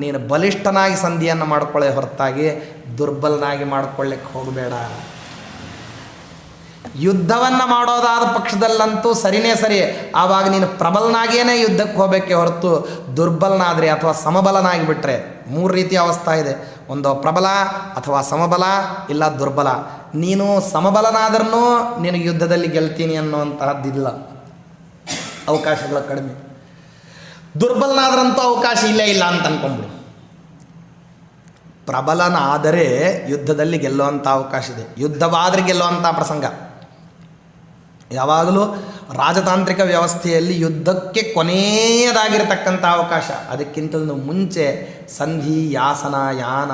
ನೀನು ಬಲಿಷ್ಠನಾಗಿ ಸಂಧಿಯನ್ನು ಮಾಡ್ಕೊಳ್ಳೆ ಹೊರತಾಗಿ ದುರ್ಬಲನಾಗಿ ಮಾಡ್ಕೊಳ್ಳಿಕ್ಕೆ ಹೋಗಬೇಡ. ಯುದ್ಧವನ್ನು ಮಾಡೋದಾದ ಪಕ್ಷದಲ್ಲಂತೂ ಸರಿನೇ ಸರಿ, ಆವಾಗ ನೀನು ಪ್ರಬಲನಾಗಿಯೇ ಯುದ್ಧಕ್ಕೆ ಹೋಗಬೇಕೆ ಹೊರತು ದುರ್ಬಲನಾದರೆ ಅಥವಾ ಸಮಬಲನಾಗಿ ಬಿಟ್ಟರೆ 3 ರೀತಿಯ ಅವಸ್ಥೆ ಇದೆ. ಒಂದು ಪ್ರಬಲ ಅಥವಾ ಸಮಬಲ, ಇಲ್ಲ ದುರ್ಬಲ. ನೀನು ಸಮಬಲನಾದ್ರೂ ನಿನಗೆ ಯುದ್ಧದಲ್ಲಿ ಗೆಲ್ತೀನಿ ಅನ್ನುವಂತಹದ್ದಿಲ್ಲ, ಅವಕಾಶಗಳ ಕಡಿಮೆ. ದುರ್ಬಲನಾದ್ರಂತೂ ಅವಕಾಶ ಇಲ್ಲೇ ಇಲ್ಲ ಅಂತ ಅನ್ಕೊಂಡ್ಬಿಡು. ಪ್ರಬಲನಾದರೆ ಯುದ್ಧದಲ್ಲಿ ಗೆಲ್ಲುವಂಥ ಅವಕಾಶ ಇದೆ, ಯುದ್ಧವಾದರೆ ಗೆಲ್ಲುವಂಥ ಪ್ರಸಂಗ. ಯಾವಾಗಲೂ ರಾಜತಾಂತ್ರಿಕ ವ್ಯವಸ್ಥೆಯಲ್ಲಿ ಯುದ್ಧಕ್ಕೆ ಕೊನೆಯದಾಗಿರತಕ್ಕಂಥ ಅವಕಾಶ, ಅದಕ್ಕಿಂತಲೂ ಮುಂಚೆ ಸಂಧಿ, ಯಾಸನ, ಯಾನ,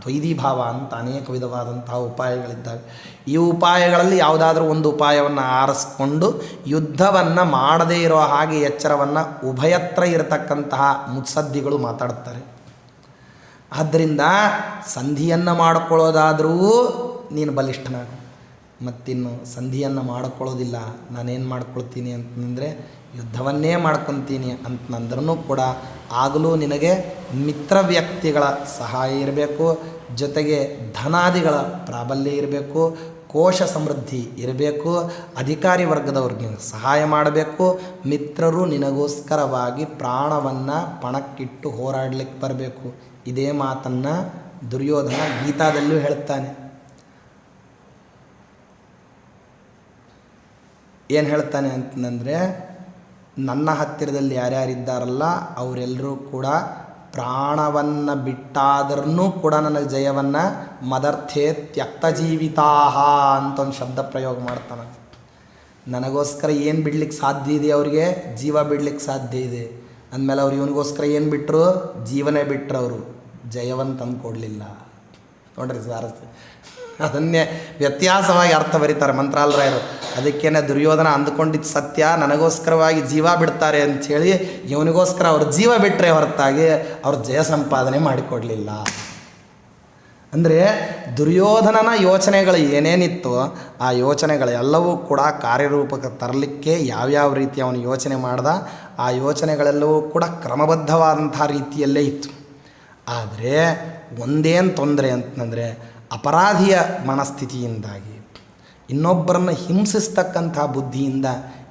ದ್ವೈದೀಭಾವ ಅಂತ ಅನೇಕ ವಿಧವಾದಂತಹ ಉಪಾಯಗಳಿದ್ದಾವೆ. ಈ ಉಪಾಯಗಳಲ್ಲಿ ಯಾವುದಾದ್ರೂ ಒಂದು ಉಪಾಯವನ್ನು ಆರಿಸ್ಕೊಂಡು ಯುದ್ಧವನ್ನು ಮಾಡದೇ ಇರೋ ಹಾಗೆ ಎಚ್ಚರವನ್ನು ಉಭಯತ್ರ ಇರತಕ್ಕಂತಹ ಮುತ್ಸದ್ದಿಗಳು ಮಾತಾಡ್ತಾರೆ. ಆದ್ದರಿಂದ ಸಂಧಿಯನ್ನು ಮಾಡಿಕೊಳ್ಳೋದಾದರೂ ನೀನು ಬಲಿಷ್ಠನಾಗು. ಮತ್ತಿನ್ನು ಸಂಧಿಯನ್ನು ಮಾಡಿಕೊಳ್ಳೋದಿಲ್ಲ, ನಾನೇನು ಮಾಡ್ಕೊಳ್ತೀನಿ ಅಂತಂದರೆ ಯುದ್ಧವನ್ನೇ ಮಾಡ್ಕೊತೀನಿ ಅಂತಂದ್ರೂ ಕೂಡ ಆಗಲೂ ನಿನಗೆ ಮಿತ್ರ ವ್ಯಕ್ತಿಗಳ ಸಹಾಯ ಇರಬೇಕು, ಜೊತೆಗೆ ಧನಾದಿಗಳ ಪ್ರಾಬಲ್ಯ ಇರಬೇಕು, ಕೋಶ ಸಮೃದ್ಧಿ ಇರಬೇಕು, ಅಧಿಕಾರಿ ವರ್ಗದವ್ರಿಗೆ ಸಹಾಯ ಮಾಡಬೇಕು, ಮಿತ್ರರು ನಿನಗೋಸ್ಕರವಾಗಿ ಪ್ರಾಣವನ್ನು ಪಣಕ್ಕಿಟ್ಟು ಹೋರಾಡಲಿಕ್ಕೆ ಬರಬೇಕು. ಇದೇ ಮಾತನ್ನು ದುರ್ಯೋಧನ ಗೀತಾದಲ್ಲೂ ಹೇಳ್ತಾನೆ. ಏನು ಹೇಳ್ತಾನೆ ಅಂತಂದರೆ, ನನ್ನ ಹತ್ತಿರದಲ್ಲಿ ಯಾರ್ಯಾರಿದ್ದಾರಲ್ಲ ಅವರೆಲ್ಲರೂ ಕೂಡ ಪ್ರಾಣವನ್ನು ಬಿಟ್ಟಾದ್ರೂ ಕೂಡ ನನಗೆ ಜಯವನ್ನು ಮದರ್ಥೇ ತ್ಯಕ್ತ ಜೀವಿತಾಹ ಅಂತ ಒಂದು ಶಬ್ದ ಪ್ರಯೋಗ ಮಾಡ್ತಾನೆ. ನನಗೋಸ್ಕರ ಏನು ಬಿಡ್ಲಿಕ್ಕೆ ಸಾಧ್ಯ ಇದೆ, ಅವರಿಗೆ ಜೀವ ಬಿಡ್ಲಿಕ್ಕೆ ಸಾಧ್ಯ ಇದೆ ಅಂದಮೇಲೆ ಅವ್ರು ಇವನಿಗೋಸ್ಕರ ಏನು ಬಿಟ್ಟರು, ಜೀವನೇ ಬಿಟ್ಟರು, ಅವರು ಜಯವನ್ನು ತಂದು ಕೊಡಲಿಲ್ಲ. ನೋಡ್ರಿ ಸ್ವಾರಸ್ಯ, ಅದನ್ನೇ ವ್ಯತ್ಯಾಸವಾಗಿ ಅರ್ಥ ಬರೀತಾರೆ ಮಂತ್ರಾಲರಾಯರು. ಅದಕ್ಕೇನೆ ದುರ್ಯೋಧನ ಅಂದುಕೊಂಡಿದ್ದು ಸತ್ಯ, ನನಗೋಸ್ಕರವಾಗಿ ಜೀವ ಬಿಡ್ತಾರೆ ಅಂಥೇಳಿ ಇವನಿಗೋಸ್ಕರ ಅವ್ರ ಜೀವ ಬಿಟ್ಟರೆ ಹೊರತಾಗಿ ಅವ್ರ ಜಯ ಸಂಪಾದನೆ ಮಾಡಿಕೊಡಲಿಲ್ಲ. ಅಂದರೆ ದುರ್ಯೋಧನನ ಯೋಚನೆಗಳು ಏನೇನಿತ್ತು ಆ ಯೋಚನೆಗಳೆಲ್ಲವೂ ಕೂಡ ಕಾರ್ಯರೂಪಕ್ಕೆ ತರಲಿಕ್ಕೆ ಯಾವ್ಯಾವ ರೀತಿ ಅವನು ಯೋಚನೆ ಮಾಡ್ದ ಆ ಯೋಚನೆಗಳೆಲ್ಲವೂ ಕೂಡ ಕ್ರಮಬದ್ಧವಾದಂಥ ರೀತಿಯಲ್ಲೇ ಇತ್ತು. ಆದರೆ ಒಂದೇನು ತೊಂದರೆ ಅಂತಂದರೆ ಅಪರಾಧಿಯ ಮನಸ್ಥಿತಿಯಿಂದಾಗಿ ಇನ್ನೊಬ್ಬರನ್ನು ಹಿಂಸಿಸ್ತಕ್ಕಂಥ ಬುದ್ಧಿಯಿಂದ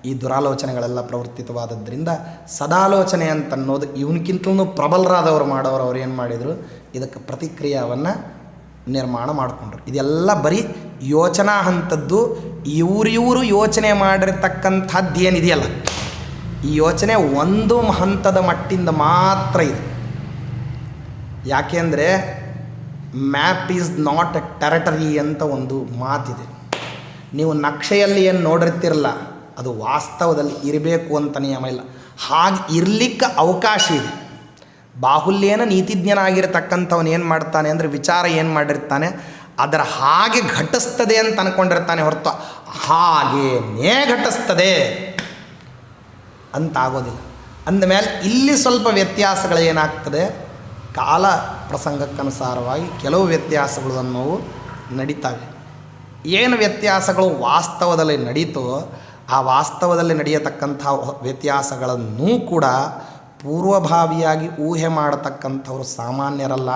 ಈ ದುರಾಲೋಚನೆಗಳೆಲ್ಲ ಪ್ರವರ್ತಿತವಾದದ್ದರಿಂದ ಸದಾಲೋಚನೆ ಅಂತನ್ನೋದು ಇವನಕ್ಕಿಂತಲೂ ಪ್ರಬಲರಾದವರು ಮಾಡೋರು ಅವ್ರು ಏನು ಮಾಡಿದರು, ಇದಕ್ಕೆ ಪ್ರತಿಕ್ರಿಯೆಯನ್ನು ನಿರ್ಮಾಣ ಮಾಡಿಕೊಂಡ್ರು. ಇದೆಲ್ಲ ಬರೀ ಯೋಚನಾ ಹಂತದ್ದು. ಇವರು ಯೋಚನೆ ಮಾಡಿರ್ತಕ್ಕಂಥದ್ದು ಏನಿದೆಯಲ್ಲ, ಈ ಯೋಚನೆ ಒಂದು ಹಂತದ ಮಟ್ಟಿಂದ ಮಾತ್ರ ಇದೆ. ಯಾಕೆಂದರೆ map is not A territory ಅಂತ ಒಂದು ಮಾತಿದೆ. ನೀವು ನಕ್ಷೆಯಲ್ಲಿ ಏನು ನೋಡಿರ್ತಿರಲ್ಲ ಅದು ವಾಸ್ತವದಲ್ಲಿ ಇರಬೇಕು ಅಂತ ನಿಯಮ ಇಲ್ಲ, ಹಾಗೆ ಇರಲಿಕ್ಕೆ ಅವಕಾಶ ಇದೆ. ಬಾಹುಲ್ಯೇನ ನೀತಿಜ್ಞನಾಗಿರ್ತಕ್ಕಂಥವನು ಏನು ಮಾಡ್ತಾನೆ ಅಂದರೆ ವಿಚಾರ ಏನು ಮಾಡಿರ್ತಾನೆ ಅದರ ಹಾಗೆ ಘಟಿಸ್ತದೆ ಅಂತ ಅಂದ್ಕೊಂಡಿರ್ತಾನೆ ಹೊರತು ಹಾಗೇನೇ ಘಟಿಸ್ತದೆ ಅಂತಾಗೋದಿಲ್ಲ. ಅಂದಮೇಲೆ ಇಲ್ಲಿ ಸ್ವಲ್ಪ ವ್ಯತ್ಯಾಸಗಳು ಏನಾಗ್ತದೆ, ಕಾಲ ಪ್ರಸಂಗಕ್ಕನುಸಾರವಾಗಿ ಕೆಲವು ವ್ಯತ್ಯಾಸಗಳು ಅನ್ನೋವು ನಡೀತವೆ. ಏನು ವ್ಯತ್ಯಾಸಗಳು ವಾಸ್ತವದಲ್ಲಿ ನಡೀತೋ ಆ ವಾಸ್ತವದಲ್ಲಿ ನಡೆಯತಕ್ಕಂಥ ವ್ಯತ್ಯಾಸಗಳನ್ನೂ ಕೂಡ ಪೂರ್ವಭಾವಿಯಾಗಿ ಊಹೆ ಮಾಡತಕ್ಕಂಥವ್ರು ಸಾಮಾನ್ಯರಲ್ಲ.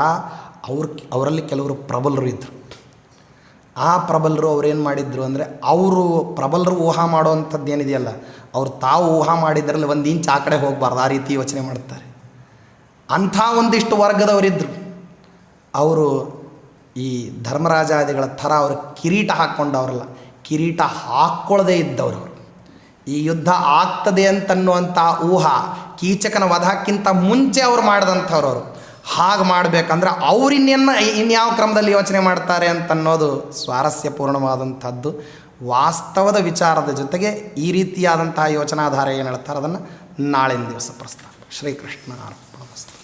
ಅವರಲ್ಲಿ ಕೆಲವರು ಪ್ರಬಲರು ಇದ್ದರು. ಆ ಪ್ರಬಲರು ಅವ್ರೇನು ಮಾಡಿದ್ರು ಅಂದರೆ, ಅವರು ಪ್ರಬಲರು ಊಹಾ ಮಾಡೋವಂಥದ್ದು ಏನಿದೆಯಲ್ಲ ಅವ್ರು ತಾವು ಊಹಾ ಮಾಡಿದ್ರಲ್ಲಿ ಒಂದು ಇಂಚ್ ಆ ಕಡೆ ಹೋಗಬಾರ್ದು, ಆ ರೀತಿ ಯೋಚನೆ ಮಾಡ್ತಾರೆ. ಅಂಥ ಒಂದಿಷ್ಟು ವರ್ಗದವರಿದ್ದರು. ಅವರು ಈ ಧರ್ಮರಾಜಾದಿಗಳ ಥರ ಅವರು ಕಿರೀಟ ಹಾಕ್ಕೊಂಡವ್ರಲ್ಲ, ಕಿರೀಟ ಹಾಕ್ಕೊಳ್ಳದೇ ಇದ್ದವರು. ಈ ಯುದ್ಧ ಆಗ್ತದೆ ಅಂತನ್ನುವಂಥ ಊಹಾ ಕೀಚಕನ ವಧಕ್ಕಿಂತ ಮುಂಚೆ ಅವ್ರು ಮಾಡಿದಂಥವ್ರು. ಅವರು ಹಾಗೆ ಮಾಡಬೇಕಂದ್ರೆ ಅವ್ರು ಇನ್ಯಾವ ಕ್ರಮದಲ್ಲಿ ಯೋಚನೆ ಮಾಡ್ತಾರೆ ಅಂತನ್ನೋದು ಸ್ವಾರಸ್ಯಪೂರ್ಣವಾದಂಥದ್ದು. ವಾಸ್ತವದ ವಿಚಾರದ ಜೊತೆಗೆ ಈ ರೀತಿಯಾದಂತಹ ಯೋಚನಾಧಾರ ಏನು ಹೇಳ್ತಾರೆ ಅದನ್ನು ನಾಳಿನ ದಿವಸ ಪ್ರಸ್ತಾಪ. ಶ್ರೀಕೃಷ್ಣ ಅರ್ಪಣಮಸ್ತು.